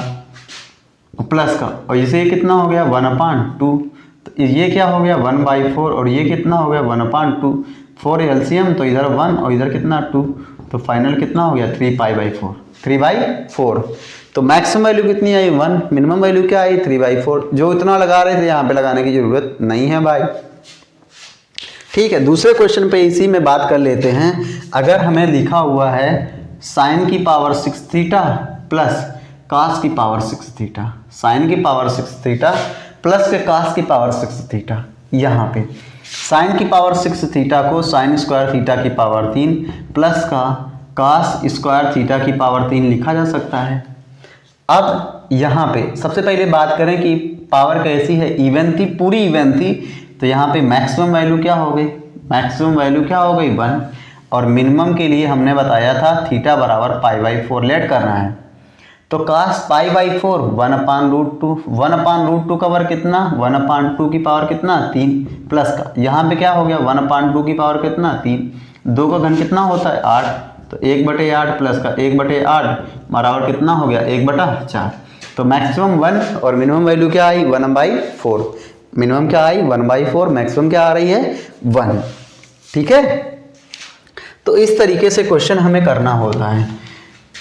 प्लस का, और इसे कितना हो गया 1/2। तो ये क्या हो गया 1/4 और ये कितना हो गया 1/2। 4 एलसीएम तो इधर 1 और इधर कितना 2, तो फाइनल कितना हो गया 3π/4। तो मैक्सिमम वैल्यू कितनी आई, 1। मिनिमम वैल्यू क्या आई, 3/4। जो इतना लगा रहे थे यहाँ पे लगाने की जरूरत नहीं है भाई। ठीक है, दूसरे क्वेश्चन पे इसी में बात कर लेते हैं। अगर हमें लिखा हुआ है साइन की पावर 6 थीटा प्लस cos की पावर 6 थीटा, साइन की पावर 6 थीटा प्लस के cos की पावर 6 थीटा, यहाँ पे साइन की पावर 6 थीटा को साइन स्क्वायर थीटा की पावर 3 प्लस का cos स्क्वायर थीटा की पावर 3 लिखा जा सकता है। अब यहाँ पे सबसे पहले बात करें कि पावर कैसी है, इवन थी, पूरी इवन थी। तो यहाँ पे मैक्सिमम वैल्यू क्या हो गई, मैक्सिमम वैल्यू क्या हो गई 1। और मिनिमम के लिए हमने बताया था थीटा बराबर π/4 लेट करना है। तो cos π/4 1/√2, 1/√2 का वर्ग कितना, 1/2 की पावर कितना 3 प्लस का, यहाँ पे क्या हो गया 1/2 की पावर कितना 3, 2 का घन कितना होता है 8, तो 1/8 प्लस का 1/8 बराबर कितना हो गया 1/4। तो मैक्सिमम 1 और मिनिमम वैल्यू क्या आई 1/4। मिनिमम क्या आई 1/4, मैक्सिमम क्या आ रही है 1। ठीक है, तो इस तरीके से क्वेश्चन हमें करना होता है।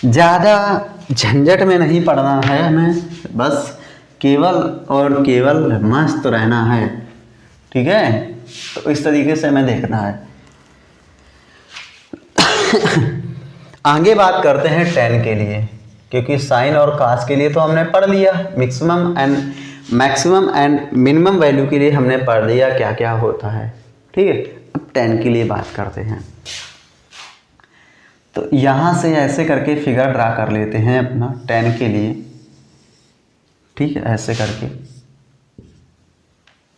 ज़्यादा झंझट में नहीं पड़ना है हमें, बस केवल और केवल मस्त रहना है। ठीक है, तो इस तरीके से हमें देखना है। आगे बात करते हैं tan के लिए, क्योंकि साइन और cos के लिए तो हमने पढ़ लिया, मैक्सिमम एंड मिनिमम वैल्यू के लिए हमने पढ़ लिया क्या क्या होता है। ठीक है, अब tan के लिए बात करते हैं। तो यहाँ से ऐसे करके फिगर ड्रा कर लेते हैं अपना tan के लिए। ठीक है, ऐसे करके,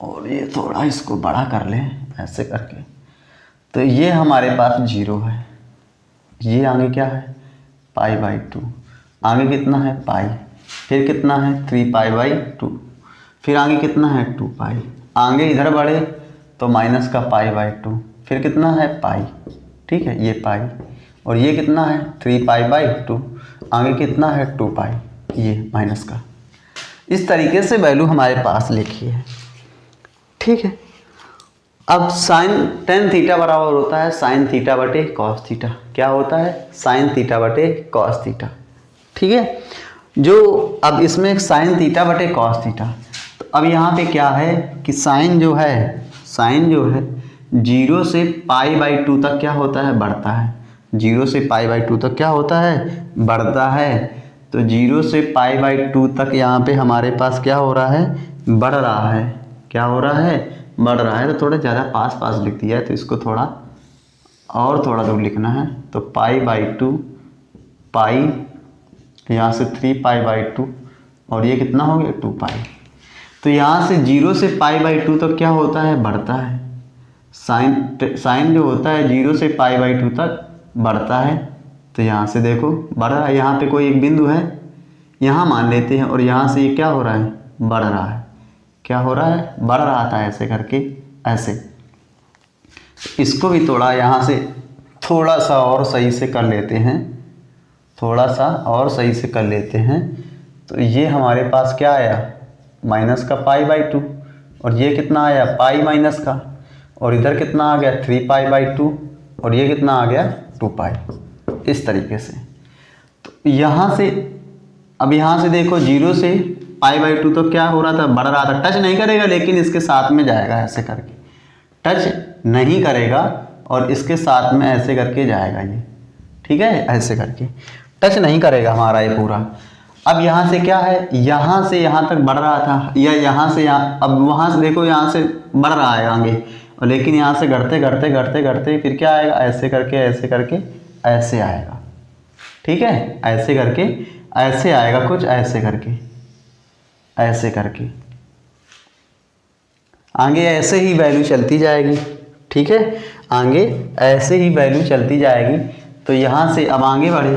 और ये थोड़ा इसको बड़ा कर लें ऐसे करके। तो ये हमारे पास 0 है, ये आगे क्या है π/2, आगे कितना है पाई, फिर कितना है 3π/2, फिर आगे कितना है 2π, आगे इधर बढ़े तो माइनस का π/2, फिर कितना है पाई। ठीक है, ये पाई, और ये कितना है 3π/2, आगे कितना है 2π, ये माइनस का। इस तरीके से वैल्यू हमारे पास लिखी है। ठीक है, अब साइन tan थीटा बराबर होता है साइन थीटा बटे कॉस थीटा। क्या होता है, साइन थीटा बटे कॉस थीटा। ठीक है, जो अब इसमें साइन थीटा बटे कॉस थीटा, तो अब यहाँ पे क्या है कि साइन जो है 0 से π/2 तक क्या होता है, बढ़ता है। 0 से π/2 तक क्या होता है, बढ़ता है। तो 0 से π/2 तक यहाँ पे हमारे पास क्या हो रहा है, बढ़ रहा है। क्या हो रहा है, बढ़ रहा है। तो थोड़ा ज़्यादा पास लिख दिया है, तो इसको थोड़ा और थोड़ा दूर लिखना है। तो π/2 पाई, यहाँ से 3π/2 और ये कितना हो गया 2π। तो यहाँ से 0 से π/2 तक क्या होता है, बढ़ता है। साइन जो होता है 0 से π/2 तक बढ़ता है। तो यहाँ से देखो बढ़ रहा है, यहाँ पे कोई एक बिंदु है, यहाँ मान लेते हैं, और यहाँ से ये क्या हो रहा है, बढ़ रहा है। क्या हो रहा है, बढ़ रहा था ऐसे करके, ऐसे। इसको भी थोड़ा यहाँ से थोड़ा सा और सही से कर लेते हैं। थोड़ा सा और सही से कर लेते हैं। तो ये हमारे पास क्या आया, माइनस का π/2, और ये कितना आया पाई माइनस का, और इधर कितना आ गया 3π/2, और ये कितना आ गया 2π। इस तरीके से तो यहाँ से, अब यहाँ से देखो 0 से π/2 तो क्या हो रहा था, बढ़ रहा था, टच नहीं करेगा लेकिन इसके साथ में जाएगा ऐसे करके, टच नहीं करेगा और इसके साथ में ऐसे करके जाएगा ये, ठीक है, ऐसे करके टच नहीं करेगा हमारा ये पूरा। अब यहाँ से क्या है, यहाँ से यहाँ तक बढ़ रहा था, या यहाँ से यहाँ, अब वहाँ से देखो यहाँ से बढ़ रहा है आगे, और लेकिन यहाँ से घटते घटते घटते घटते फिर क्या आएगा, ऐसे करके ऐसे करके ऐसे आएगा, ठीक है, ऐसे करके ऐसे आएगा, कुछ ऐसे करके ऐसे करके आगे ऐसे ही वैल्यू चलती जाएगी, ठीक है, आगे ऐसे ही वैल्यू चलती जाएगी। तो यहाँ से अब आगे बढ़े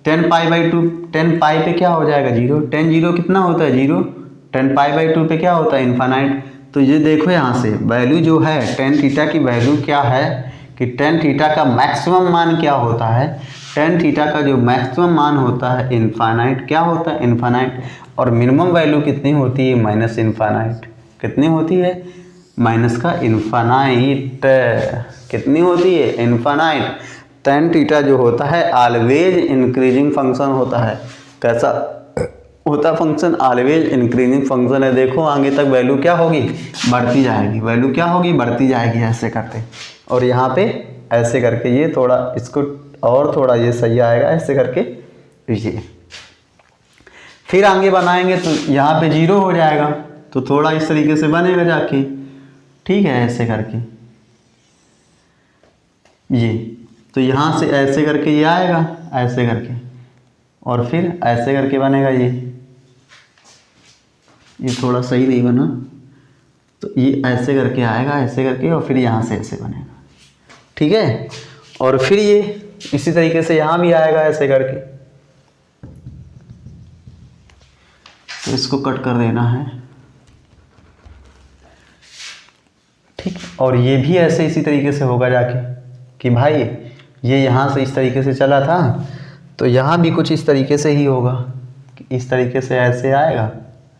10π/2, 10π पे क्या हो जाएगा 0, 10 0 कितना होता है 0, 10π/2 पे क्या होता है इन्फानाइट। तो ये देखो यहाँ से वैल्यू जो है tan थीटा की वैल्यू क्या है कि tan थीटा का मैक्सिमम मान क्या होता है, tan थीटा का जो मैक्सिमम मान होता है इन्फानाइट, क्या होता है इन्फानाइट, और मिनिमम वैल्यू कितनी होती है माइनस इन्फानाइट, कितनी होती है माइनस का इन्फानाइट, कितनी होती है इन्फानाइट। tan थीटा जो होता है ऑलवेज इंक्रीजिंग फंक्शन होता है, कैसा होता फंक्शन, ऑलवेज इंक्रीजिंग फंक्शन है। देखो आगे तक वैल्यू क्या होगी, बढ़ती जाएगी, वैल्यू क्या होगी बढ़ती जाएगी ऐसे करते, और यहाँ पे ऐसे करके ये थोड़ा इसको और थोड़ा ये सही आएगा ऐसे करके ये, फिर आगे बनाएंगे तो यहाँ पे 0 हो जाएगा, तो थोड़ा इस तरीके से बनेगा जाके, ठीक है, ऐसे करके ये, तो यहाँ से ऐसे करके ये आएगा ऐसे करके, और फिर ऐसे करके बनेगा ये थोड़ा सही नहीं बना, तो ये ऐसे करके आएगा ऐसे करके, और फिर यहाँ से ऐसे बनेगा, ठीक है, और फिर ये इसी तरीके से यहाँ भी आएगा ऐसे करके, तो इसको कट कर देना है, ठीक, और ये भी ऐसे इसी तरीके से होगा जाके कि भाई ये यहाँ से इस तरीके से चला था, तो यहाँ भी कुछ इस तरीके से ही होगा, इस तरीके से ऐसे आएगा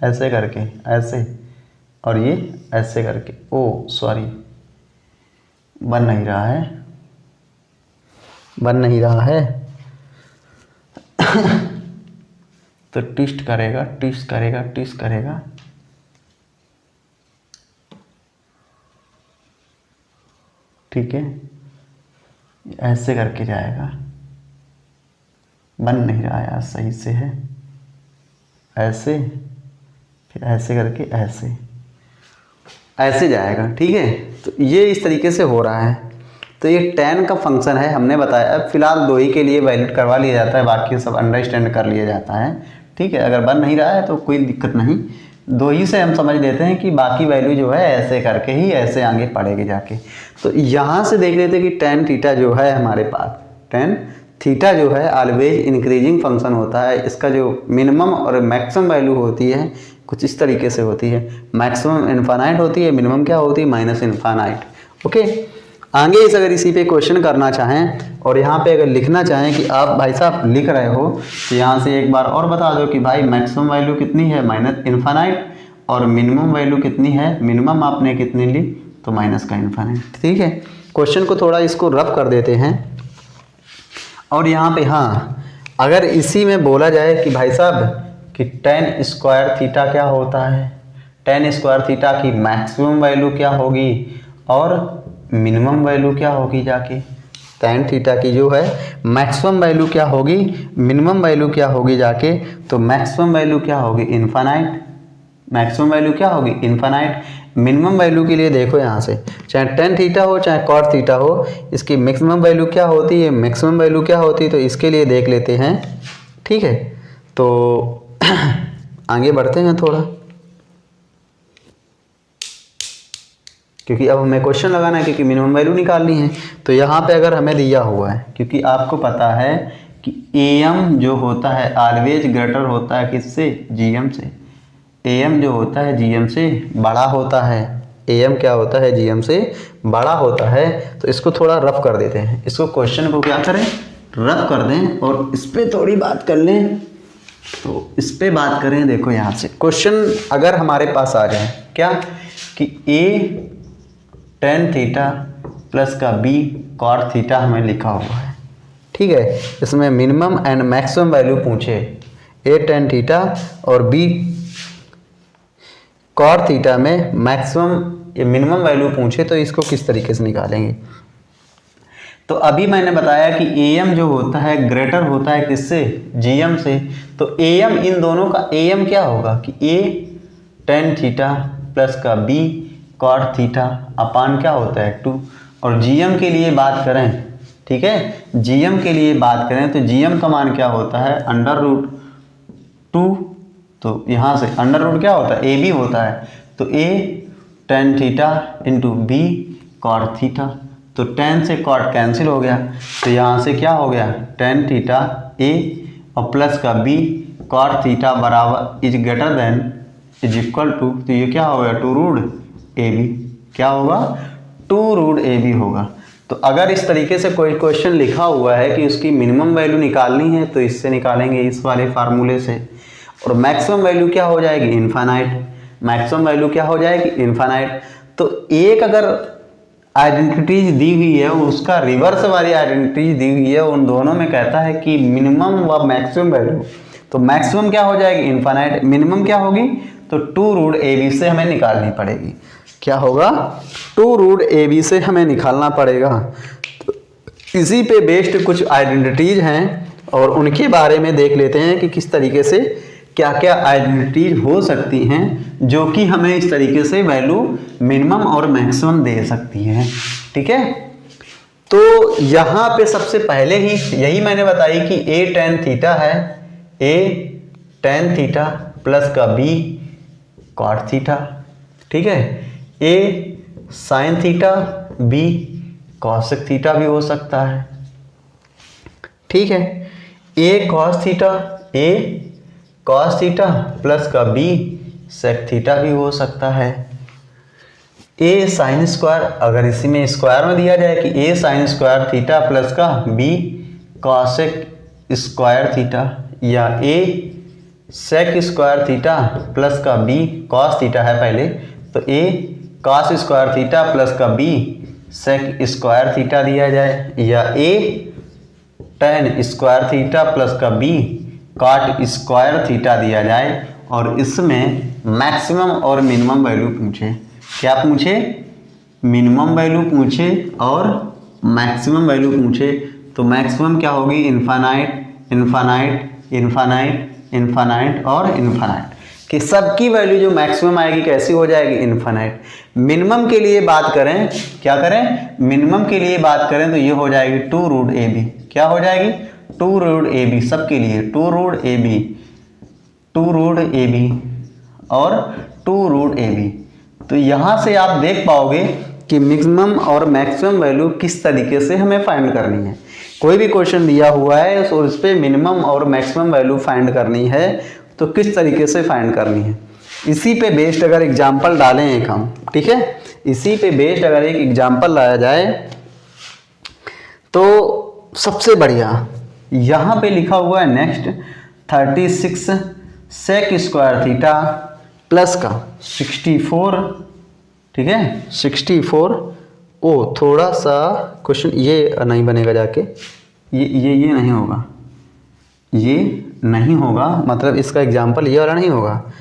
ऐसे करके ऐसे, और ये ऐसे करके, ओ सॉरी बन नहीं रहा है, बन नहीं रहा है तो ट्विस्ट करेगा ट्विस्ट करेगा ट्विस्ट करेगा, ठीक है, ऐसे करके जाएगा, बन नहीं रहा यार सही से है, ऐसे फिर ऐसे करके ऐसे ऐसे जाएगा, ठीक है। तो ये इस तरीके से हो रहा है। तो ये tan का फंक्शन है, हमने बताया। अब फिलहाल 2 ही के लिए वैलिड करवा लिया जाता है, बाकी सब अंडरस्टैंड कर लिया जाता है, ठीक है। अगर बन नहीं रहा है तो कोई दिक्कत नहीं, 2 ही से हम समझ लेते हैं कि बाकी वैल्यू जो है ऐसे करके ही ऐसे आगे पड़ेगी जाके। तो यहाँ से देख लेते हैं कि tan थीटा जो है हमारे पास, tan थीटा जो है ऑलवेज इंक्रीजिंग फंक्शन होता है। इसका जो मिनिमम और मैक्सिमम वैल्यू होती है कुछ इस तरीके से होती है, मैक्सिमम इन्फानाइट होती है, मिनिमम क्या होती है माइनस इन्फानाइट। ओके, आगे इस अगर इसी पे क्वेश्चन करना चाहें और यहाँ पे अगर लिखना चाहें कि आप भाई साहब लिख रहे हो तो यहाँ से एक बार और बता दो कि भाई मैक्सिमम वैल्यू कितनी है माइनस इन्फानाइट, और मिनिमम वैल्यू कितनी है, मिनिमम आपने कितनी ली तो माइनस का इन्फानाइट, ठीक है। क्वेश्चन को थोड़ा इसको रफ कर देते हैं। और यहाँ पे हाँ, अगर इसी में बोला जाए कि भाई साहब कि tan स्क्वायर थीटा क्या होता है, tan स्क्वायर थीटा की मैक्सिमम वैल्यू क्या होगी और मिनिमम वैल्यू क्या होगी जाके, tan थीटा की जो है मैक्सिमम वैल्यू क्या होगी, मिनिमम वैल्यू क्या होगी जाके, तो मैक्सिमम वैल्यू क्या होगी इन्फानाइट, मैक्सिमम वैल्यू क्या होगी इन्फानाइट। मिनिमम वैल्यू के लिए देखो यहाँ से चाहे tan थीटा हो चाहे cot थीटा हो, इसकी मैक्सिमम वैल्यू क्या होती है, मैक्सिमम वैल्यू क्या होती है, तो इसके लिए देख लेते हैं, ठीक है। तो आगे बढ़ते हैं थोड़ा, क्योंकि अब हमें क्वेश्चन लगाना है, क्योंकि मिनिमम वैल्यू निकालनी है। तो यहाँ पे अगर हमें दिया हुआ है, क्योंकि आपको पता है कि AM जो होता है ऑलवेज ग्रेटर होता है किससे, GM से। AM जो होता है GM से बड़ा होता है, AM क्या होता है GM से बड़ा होता है। तो इसको थोड़ा रफ कर देते हैं, इसको क्वेश्चन को क्या करें रब कर दें और इस पर थोड़ी बात कर लें। तो इस पे बात करें, देखो यहाँ से क्वेश्चन अगर हमारे पास आ जाए क्या कि a tan थीटा प्लस का b cot थीटा हमें लिखा हुआ है, ठीक है। इसमें मिनिमम एंड मैक्सिमम वैल्यू पूछे, a tan थीटा और b cot थीटा में मैक्सिमम या मिनिमम वैल्यू पूछे, तो इसको किस तरीके से निकालेंगे। तो अभी मैंने बताया कि am जो होता है ग्रेटर होता है किससे, gm से। तो am इन दोनों का am क्या होगा कि a tan थीटा प्लस का b cot थीटा अपान क्या होता है 2। और gm के लिए बात करें, ठीक है, gm के लिए बात करें तो gm का मान क्या होता है √2। तो यहाँ से अंडर रूट क्या होता है ab होता है, तो a tan theta into b cot theta. तो tan से cot कैंसिल हो गया, तो यहाँ से क्या हो गया tan थीटा a और प्लस का b cot थीटा बराबर is greater than is equal to, तो ये क्या हो गया 2√ab, क्या होगा 2√ab होगा। तो अगर इस तरीके से कोई क्वेश्चन लिखा हुआ है कि उसकी मिनिमम वैल्यू निकालनी है तो इससे निकालेंगे, इस वाले फार्मूले से। और मैक्सिमम वैल्यू क्या हो जाएगी इनफाइनाइट, मैक्सिमम वैल्यू क्या हो जाएगी इनफाइनाइट। तो एक अगर आइडेंटिटीज दी हुई है उसका रिवर्स वाली आइडेंटिटीज दी हुई है, उन दोनों में कहता है कि मिनिमम व मैक्सिमम वैल्यू, तो मैक्सिमम क्या हो जाएगी इनफाइनाइट, मिनिमम क्या होगी तो 2√ab से हमें निकालनी पड़ेगी। क्या होगा 2√ab से हमें निकालना पड़ेगा। तो इसी पे बेस्ड कुछ आइडेंटिटीज हैं और उनके बारे में देख लेते हैं कि किस तरीके से क्या क्या आइडेंटिटीज हो सकती हैं जो कि हमें इस तरीके से वैल्यू मिनिमम और मैक्सिमम दे सकती हैं, ठीक है। तो यहाँ पे सबसे पहले ही यही मैंने बताई कि a tan थीटा है, a tan थीटा प्लस का b cot थीटा, ठीक है। a sin theta b cosec theta भी हो सकता है, ठीक है। a cos theta a cos theta plus का b sec थीटा भी हो सकता है। a sin स्क्वायर, अगर इसी में स्क्वायर में दिया जाए कि a sin square theta plus का b cosec स्क्वायर थीटा, या a sec square theta plus का b cos थीटा है पहले, तो a cos square theta plus का b sec स्क्वायर थीटा दिया जाए, या a tan square theta plus का b cot स्क्वायर थीटा दिया जाए। और इसमें मैक्सिमम और मिनिमम वैल्यू पूछे, क्या पूछे मिनिमम वैल्यू पूछे और मैक्सिमम वैल्यू पूछे। तो मैक्सिमम क्या होगी इनफाइनाइट इनफाइनाइट इनफाइनाइट इनफाइनाइट और इनफाइनाइट, कि सबकी वैल्यू जो मैक्सिमम आएगी कैसी हो जाएगी इनफाइनाइट। मिनिमम के लिए बात करें, क्या करें मिनिमम के लिए बात करें तो ये हो जाएगी 2√ab, क्या हो जाएगी 2√ab सबके लिए 2√ab और 2√ab। तो यहाँ से आप देख पाओगे कि मिनिमम और मैक्सिमम वैल्यू किस तरीके से हमें फाइंड करनी है। कोई भी क्वेश्चन दिया हुआ है और उस पर मिनिमम और मैक्सिमम वैल्यू फाइंड करनी है तो किस तरीके से फाइंड करनी है, इसी पे बेस्ड अगर एग्जाम्पल डालें एक हम, ठीक है, इसी पे बेस्ड अगर एक एग्जाम्पल लाया जाए तो सबसे बढ़िया यहाँ पे लिखा हुआ है next 36 sec square theta plus का 64, ठीक है 64। ओ थोड़ा सा क्वेश्चन ये नहीं बनेगा जाके, ये नहीं होगा, ये नहीं होगा, मतलब इसका एग्जाम्पल ये वाला नहीं होगा।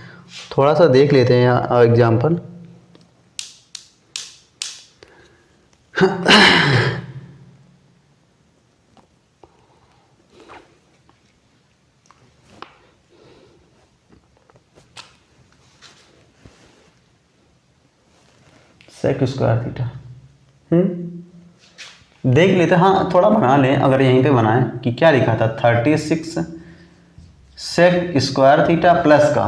थोड़ा सा देख लेते हैं यहाँ एग्जाम्पल। सेक स्क्वायर थीटा देख लेते हैं, हाँ थोड़ा बना लें, अगर यहीं पे बनाएं कि क्या लिखा था 36 सेक स्क्वायर थीटा प्लस का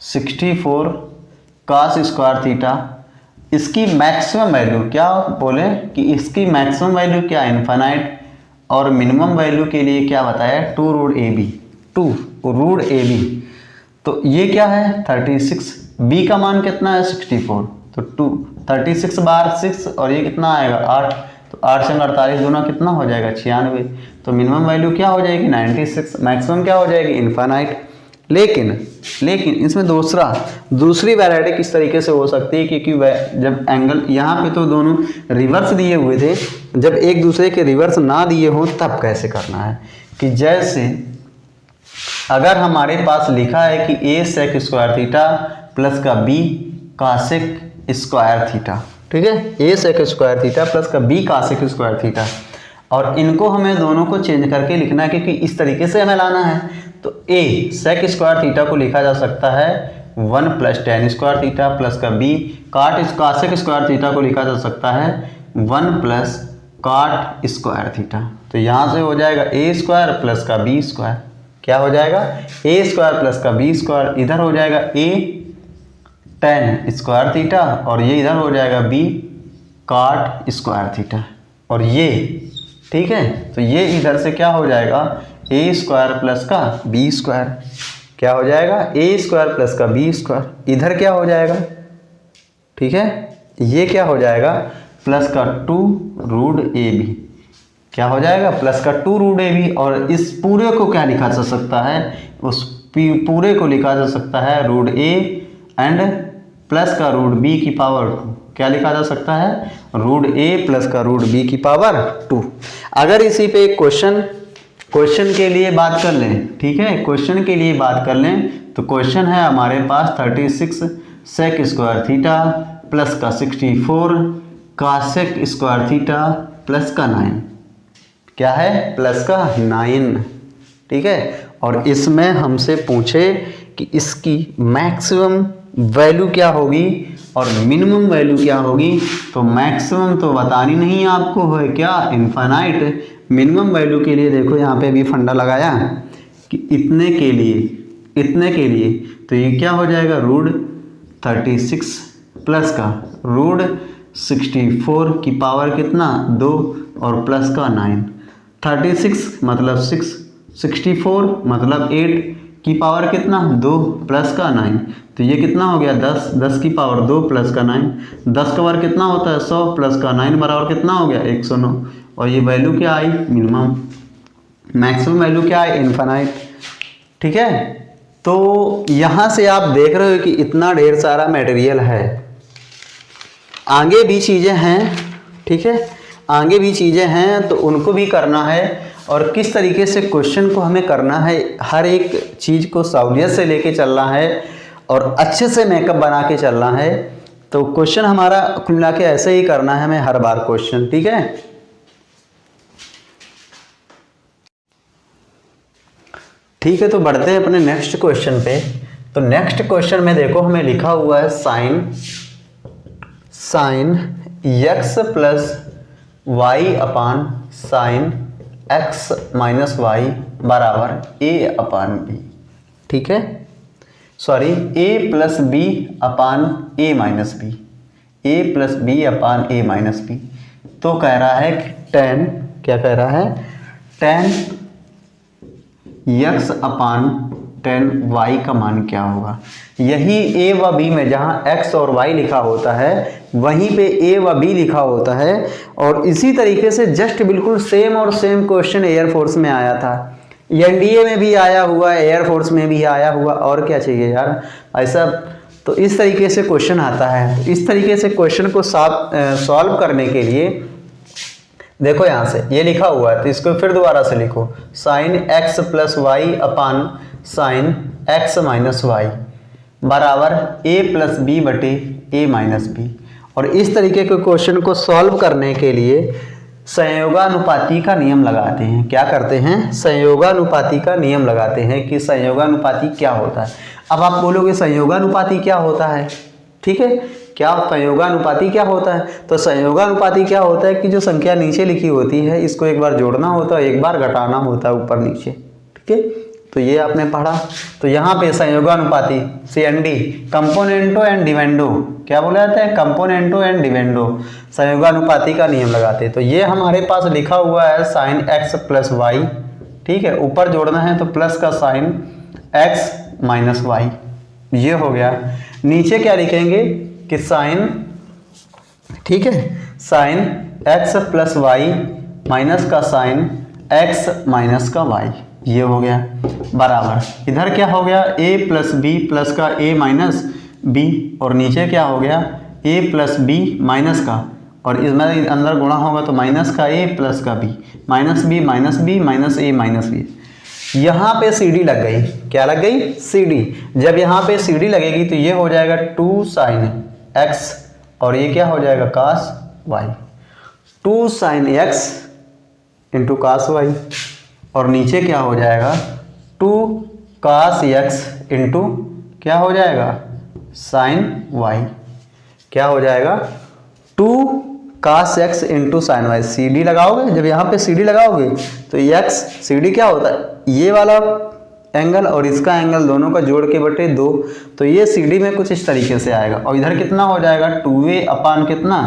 64 कास स्क्वायर थीटा, इसकी मैक्सिमम वैल्यू क्या बोले कि इसकी मैक्सिमम वैल्यू क्या इनफाइनाइट, और मिनिमम वैल्यू के लिए क्या बताया 2√ab 2√ab। तो ये क्या है 36, b का मान कितना है 64, तो 36 बार 6 और ये कितना आएगा 8, तो तो 8 संग 48 दूना कितना हो जाएगा 96। तो मिनिमम वैल्यू क्या हो जाएगी 96, मैक्सिमम क्या हो जाएगी इनफाइनाइट। लेकिन इसमें दूसरी वैरायटी किस तरीके से हो सकती है, क्योंकि जब एंगल यहाँ पे तो दोनों रिवर्स दिए हुए थे, जब एक दूसरे के रिवर्स ना दिए हों तब कैसे करना है, कि जैसे अगर हमारे पास लिखा है कि a sec square theta plus का b कासेक स्क्वायर थीटा, ठीक है, a sec square theta plus का b कासेक स्क्वायर थीटा, और इनको हमें दोनों को चेंज करके लिखना है क्योंकि इस तरीके से हमें लाना है। तो a सेक स्क्वायर थीटा को लिखा जा सकता है 1 plus ten square theta plus का b कासेक स्क्वायर थीटा को लिखा जा सकता है 1 प्लस काट स्क्वायर थीटा। तो यहाँ से हो जाएगा a स्क्वायर प्लस का b स्क्वायर, क्या हो जाएगा a स्क्वायर प्लस का b स्क्वायर, इधर हो जाएगा a टेन स्क्वायर थीटा और ये इधर हो जाएगा b काट स्क्वायर थीटा, और ये ठीक है। तो ये इधर से क्या हो जाएगा a स्क्वायर प्लस का b स्क्वायर, क्या हो जाएगा a स्क्वायर प्लस का b स्क्वायर, इधर क्या हो जाएगा, ठीक है, ये क्या हो जाएगा प्लस का 2 रूट ए बी, क्या हो जाएगा प्लस का 2 रूट ए बी, और इस पूरे को क्या लिखा जा सकता है, उस पूरे को लिखा जा सकता है रूट ए एंड प्लस का रूट बी की पावर 2, क्या लिखा जा सकता है रूट ए प्लस का रूट बी की पावर 2। अगर इसी पे क्वेश्चन के लिए बात कर लें, ठीक है, क्वेश्चन के लिए बात कर लें तो क्वेश्चन है हमारे पास 36 सेक स्क्वायर थीटा प्लस का 64 कासेक स्क्वायर थीटा प्लस का 9, क्या है प्लस का 9, ठीक है। और इसमें हमसे पूछे कि इसकी मैक्सिमम वैल्यू क्या होगी और मिनिमम वैल्यू क्या होगी, तो मैक्सिमम तो बतानी नहीं आपको है क्या इनफाइनाइट, मिनिमम वैल्यू के लिए देखो यहाँ पे भी फंडा लगाया कि इतने के लिए तो ये क्या हो जाएगा रूट 36 प्लस का रूट 64 की पावर कितना 2 और प्लस का 9, 36 मतलब 6, 64 मतलब 8 की पावर कितना 2 प्लस का 9, तो ये कितना हो गया 10, 10 की पावर 2 प्लस का 9, 10 का पावर कितना होता है 100 प्लस का 9 बराबर कितना हो गया 109, और ये वैल्यू क्या आई मिनिमम, मैक्सिमम वैल्यू क्या आई इनफाइनाइट, ठीक है। तो यहाँ से आप देख रहे हो कि इतना ढेर सारा मटेरियल है, आगे भी चीज़ें हैं, ठीक है, आगे भी चीज़ें हैं तो उनको भी करना है, और किस तरीके से क्वेश्चन को हमें करना है, हर एक चीज़ को सहूलियत से लेके चलना है और अच्छे से मेकअप बना के चलना है। तो क्वेश्चन हमारा कुल मिला के ऐसे ही करना है हमें हर बार क्वेश्चन, ठीक है। ठीक है, तो बढ़ते हैं अपने नेक्स्ट क्वेश्चन पे। तो नेक्स्ट क्वेश्चन में देखो हमें लिखा हुआ है sine x plus Y upon sine x minus Y बराबर a अपान बी, ठीक है, sorry a plus B upon a minus B, a plus B upon a minus B. तो कह रहा है कि टेन, क्या कह रहा है टेन x अपान टेन y का मान क्या होगा। यही a व b में जहाँ x और y लिखा होता है वहीं पे a व b लिखा होता है, और इसी तरीके से जस्ट बिल्कुल सेम क्वेश्चन एयरफोर्स में आया था, एनडीए में भी आया हुआ है, एयरफोर्स में भी आया हुआ, और क्या चाहिए यार ऐसा। तो इस तरीके से क्वेश्चन आता है, तो इस तरीके से क्वेश्चन को सॉल्व करने के लिए देखो यहाँ से ये लिखा हुआ है तो इसको फिर दोबारा से लिखो, sine x plus Y upon sine x minus Y बराबर a प्लस बी बटे a माइनस बी। और इस तरीके के क्वेश्चन को सॉल्व करने के लिए संयोगानुपाती का नियम लगाते हैं। क्या करते हैं, संयोगानुपाती का नियम लगाते हैं कि संयोगानुपाती क्या होता है। अब आप बोलोगे संयोगानुपाती क्या होता है, ठीक है, क्या संयोगानुपाती क्या होता है। तो संयोगानुपाती क्या होता है कि जो संख्या नीचे लिखी होती है इसको एक बार जोड़ना होता है, एक बार घटाना होता है ऊपर नीचे, ठीक है। तो ये आपने पढ़ा। तो यहाँ पे संयोगानुपाती CND कंपोनेंटो एंड डिवेंडो, क्या बोला जाता है कंपोनेंटो एंड डिवेंडो, संयोगानुपाती का नियम लगाते हैं। तो ये हमारे पास लिखा हुआ है साइन x प्लस वाई, ठीक है, ऊपर जोड़ना है तो प्लस का साइन x माइनस वाई, ये हो गया। नीचे क्या लिखेंगे कि साइन ठीक है, sine x plus Y minus का साइन x माइनस का y, ये हो गया बराबर इधर क्या हो गया a प्लस बी प्लस का a माइनस b, और नीचे क्या हो गया a प्लस b माइनस का, और इसमें अंदर गुणा होगा तो माइनस का a प्लस का b minus b minus a minus b। यहाँ पे CD लग गई, क्या लग गई CD। जब यहाँ पे CD लगेगी तो ये हो जाएगा 2 साइन x और ये क्या हो जाएगा cos y, 2 sine x into cos y, और नीचे क्या हो जाएगा 2 cos x इंटू क्या हो जाएगा साइन y, क्या हो जाएगा 2 cos x into sine Y. CD लगाओगे, जब यहाँ पे CD लगाओगे तो x CD क्या होता है ये वाला एंगल और इसका एंगल दोनों का जोड़ के बटे 2, तो ये CD में कुछ इस तरीके से आएगा, और इधर कितना हो जाएगा 2a अपान कितना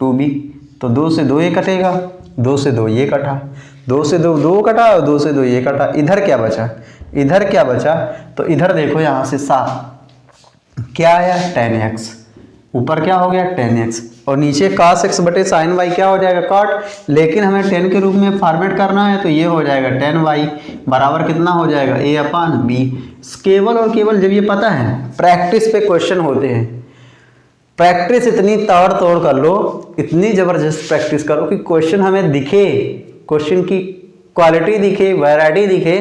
2b, तो 2 से 2 ये कटेगा, 2 से 2 ये कटा, 2 से 2 2 कटा और 2 से 2 ये कटा, इधर क्या बचा, इधर क्या बचा, तो इधर देखो यहाँ से साफ क्या आया tan x, ऊपर क्या हो गया tan x और नीचे cos x बटे साइन y क्या हो जाएगा cot, लेकिन हमें tan के रूप में फॉर्मेट करना है तो ये हो जाएगा tan y बराबर कितना हो जाएगा a अपान b। केवल और केवल जब ये पता है प्रैक्टिस पे क्वेश्चन होते हैं, प्रैक्टिस इतनी ताड़ तोड़ कर लो, इतनी ज़बरदस्त प्रैक्टिस करो कि क्वेश्चन हमें दिखे, क्वेश्चन की क्वालिटी दिखे, वैरायटी दिखे,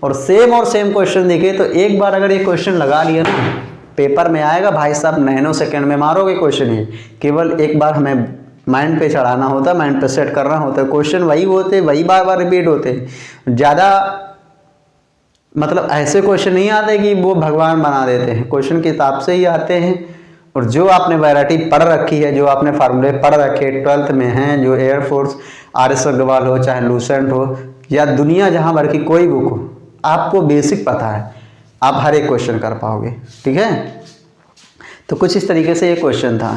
और सेम क्वेश्चन दिखे, तो एक बार अगर ये क्वेश्चन लगा लिया ना पेपर में आएगा भाई साहब, नैनो सेकंड में मारोगे क्वेश्चन ये, केवल एक बार हमें माइंड पे चढ़ाना होता है, माइंड पे सेट करना होता है, क्वेश्चन वही होते, वही बार बार रिपीट होते, ज़्यादा मतलब ऐसे क्वेश्चन नहीं आते कि वो भगवान बना देते हैं, क्वेश्चन किताब से ही आते हैं, और जो आपने वैरायटी पढ़ रखी है, जो आपने फार्मूले पढ़ रखे 12th में हैं, जो एयरफोर्स RS अग्रवाल हो चाहे लूसेंट हो या दुनिया जहाँ भर की कोई बुक हो, आपको बेसिक पता है, आप हर एक क्वेश्चन कर पाओगे, ठीक है। तो कुछ इस तरीके से ये क्वेश्चन था।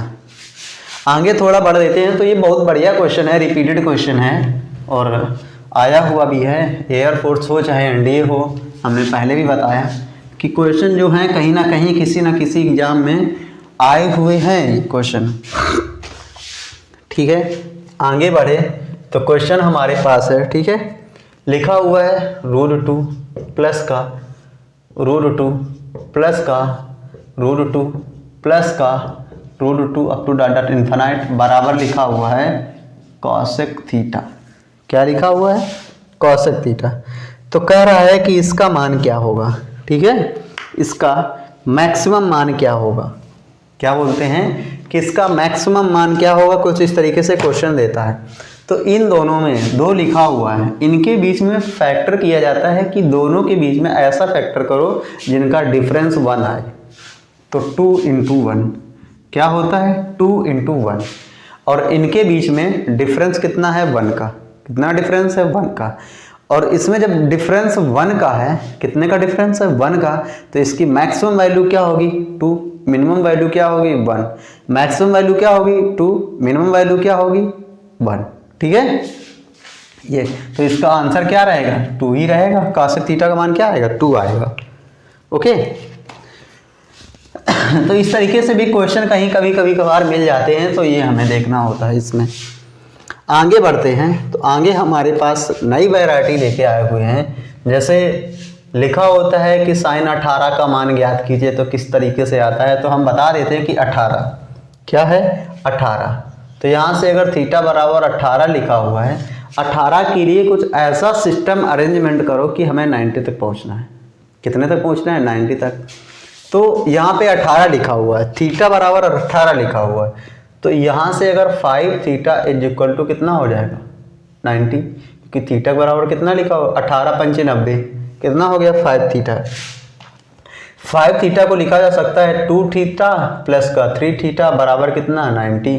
आगे थोड़ा बढ़ देते हैं, तो ये बहुत बढ़िया क्वेश्चन है, रिपीटेड क्वेश्चन है और आया हुआ भी है, एयरफोर्स हो चाहे NDA हो, हमने पहले भी बताया कि क्वेश्चन जो हैं कहीं ना कहीं किसी ना किसी एग्जाम में आए हुए हैं क्वेश्चन, ठीक है। आगे बढ़े तो क्वेश्चन हमारे पास है, ठीक है, लिखा हुआ है √2 प्लस का √2 प्लस का √2 प्लस का √2 अप टू डॉट इन्फिनाइट बराबर लिखा हुआ है कॉसेक थीटा। क्या लिखा हुआ है कॉसेक थीटा। तो कह रहा है कि इसका मान क्या होगा, ठीक है, इसका मैक्सिमम मान क्या होगा, क्या बोलते हैं कि इसका मैक्सिमम मान क्या होगा, कुछ इस तरीके से क्वेश्चन देता है। तो इन दोनों में 2 लिखा हुआ है, इनके बीच में फैक्टर किया जाता है कि दोनों के बीच में ऐसा फैक्टर करो जिनका डिफरेंस 1 आए। तो 2 × 1 क्या होता है 2 × 1, और इनके बीच में डिफरेंस कितना है 1 का, कितना डिफरेंस है 1 का, और इसमें जब डिफरेंस 1 का है, कितने का डिफरेंस है 1 का, तो इसकी मैक्सिमम वैल्यू क्या होगी 2, मिनिमम वैल्यू क्या होगी 1, मैक्सिमम वैल्यू क्या होगी 2, मिनिमम वैल्यू क्या होगी 1, ठीक है। ये तो इसका आंसर क्या रहेगा 2 ही रहेगा, कॉसेक थीटा का मान क्या आएगा 2 आएगा, ओके। तो इस तरीके से भी क्वेश्चन कहीं कभी कभार मिल जाते हैं, तो ये हमें देखना होता है इसमें। आगे बढ़ते हैं, तो आगे हमारे पास नई वैरायटी लेके आए हुए हैं, जैसे लिखा होता है कि साइन 18 का मान ज्ञात कीजिए, तो किस तरीके से आता है, तो हम बता देते हैं कि 18 क्या है 18। तो यहाँ से अगर थीटा बराबर 18 लिखा हुआ है, 18 के लिए कुछ ऐसा सिस्टम अरेंजमेंट करो कि हमें 90 तक पहुँचना है। कितने तक पहुँचना है 90 तक। तो यहाँ पे 18 लिखा हुआ है, थीटा बराबर 18 लिखा हुआ है, तो यहाँ से अगर 5 थीटा इज इक्वल टू कितना हो जाएगा 90, क्योंकि थीटा बराबर कितना लिखा हुआ 18 × 5 = 90, कितना हो गया 5 थीटा। 5 थीटा को लिखा जा सकता है 2 थीटा प्लस का 3 थीटा बराबर कितना 90,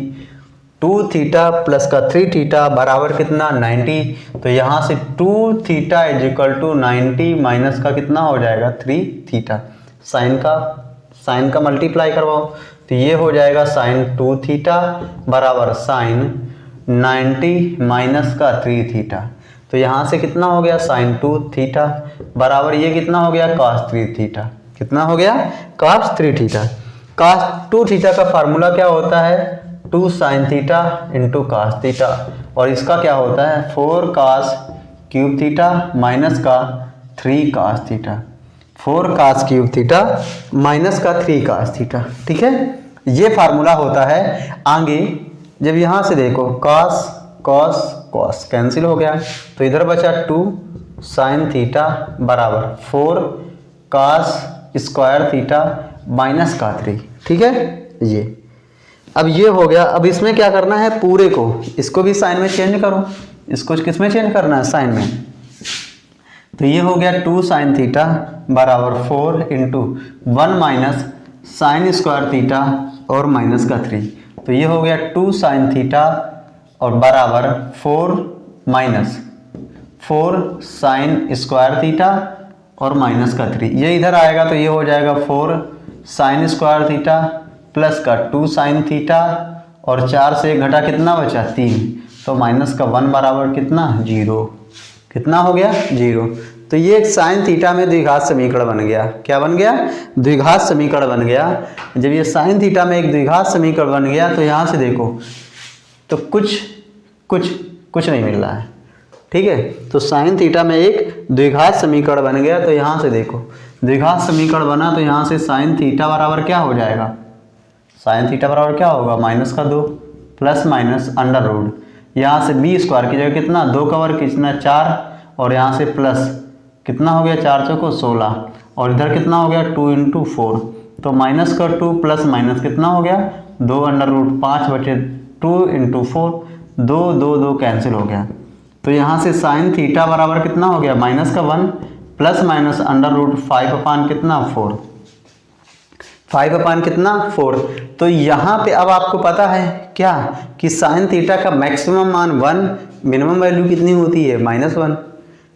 2 थीटा प्लस का 3 थीटा बराबर कितना 90। तो यहाँ से 2 theta is equal to 90 minus का कितना हो जाएगा 3 थीटा। साइन का मल्टीप्लाई करवाओ, तो ये हो जाएगा साइन 2 थीटा बराबर साइन 90 माइनस का 3 थीटा। तो यहाँ से कितना हो गया साइन 2 थीटा बराबर ये कितना हो गया cos 3 थीटा, कितना हो गया cos 3 थीटा। cos 2 थीटा का फार्मूला क्या होता है 2 sine theta into cos theta, और इसका क्या होता है 4 कास क्यूब थीटा माइनस का 3 cos theta, 4 cos cube theta minus का 3 कास थीटा। ठीक है, ये फार्मूला होता है। आगे जब यहाँ से देखो कॉस कॉस कॉस कैंसिल हो गया, तो इधर बचा 2 साइन थीटा बराबर 4 कास स्क्वायर थीटा माइनस का 3। ठीक है, ये अब ये हो गया। अब इसमें क्या करना है, पूरे को इसको भी साइन में चेंज करो, इसको किस में चेंज करना है, साइन में। तो ये हो गया 2 साइन थीटा बराबर 4 into 1 minus sign square theta और माइनस का 3। तो ये हो गया 2 साइन थीटा और बराबर 4 माइनस 4 साइन स्क्वायर थीटा और माइनस का 3। ये इधर आएगा तो ये हो जाएगा 4 साइन स्क्वायर थीटा प्लस का 2 साइन थीटा, और 4 से घटा कितना बचा 3, तो माइनस का 1 बराबर कितना 0। कितना हो गया 0। तो ये एक साइन थीटा में द्विघात समीकरण बन गया। क्या बन गया, द्विघात समीकरण बन गया। जब ये साइन थीटा में एक द्विघात समीकरण बन गया तो यहाँ से देखो तो कुछ नहीं मिल रहा है। ठीक है, तो साइन थीटा में एक द्विघात समीकरण बन गया। तो यहाँ से देखो द्विघात समीकरण बना, तो यहाँ से साइन थीटा बराबर क्या हो जाएगा, साइन थीटा बराबर क्या होगा माइनस का 2 प्लस माइनस अंडर रूट, यहाँ से बी स्क्वायर की जगह कितना 2 का वर्ग कितना 4, और यहाँ से प्लस कितना हो गया 4 चौको 16, और इधर कितना हो गया 2 इंटू 4, तो माइनस का 2 प्लस माइनस कितना हो गया 2 अंडर रूट 5 बचे 2 इंटू 4, 2 2 2 कैंसिल हो गया। तो यहाँ से साइन थीटा बराबर कितना हो गया माइनस का 1 प्लस माइनस अंडर रूट 5 अपान कितना 4, 5 अपान कितना 4। तो यहाँ पे अब आपको पता है क्या कि साइन थीटा का मैक्सिमम मान 1, मिनिमम वैल्यू कितनी होती है -1,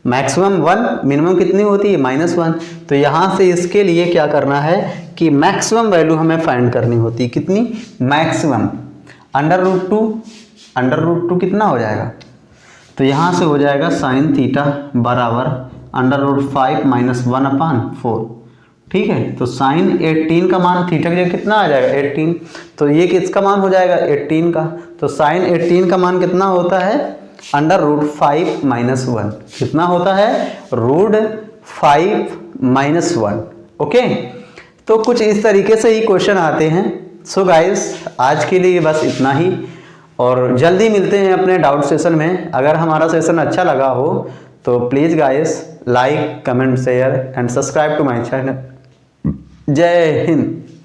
मैक्सिमम 1, मिनिमम कितनी होती है -1। तो यहाँ से इसके लिए क्या करना है कि मैक्सिमम वैल्यू हमें फाइंड करनी होती है, कितनी मैक्सिमम अंडर रूट 2 कितना हो जाएगा, तो यहाँ से हो जाएगा साइन थीटा बराबर अंडर रूट 5 माइनस 1 अपान 4। ठीक है, तो साइन 18 का मान थीटा की जगह कितना आ जाएगा 18, तो ये किसका मान हो जाएगा 18 का। तो साइन 18 का मान कितना होता है अंडर रूट 5 माइनस 1, कितना होता है रूट 5 माइनस 1। ओके, तो कुछ इस तरीके से ही क्वेश्चन आते हैं। सो गाइस आज के लिए बस इतना ही, और जल्दी मिलते हैं अपने डाउट सेशन में। अगर हमारा सेशन अच्छा लगा हो तो please guys like comment share and subscribe to my channel. जय हिंद।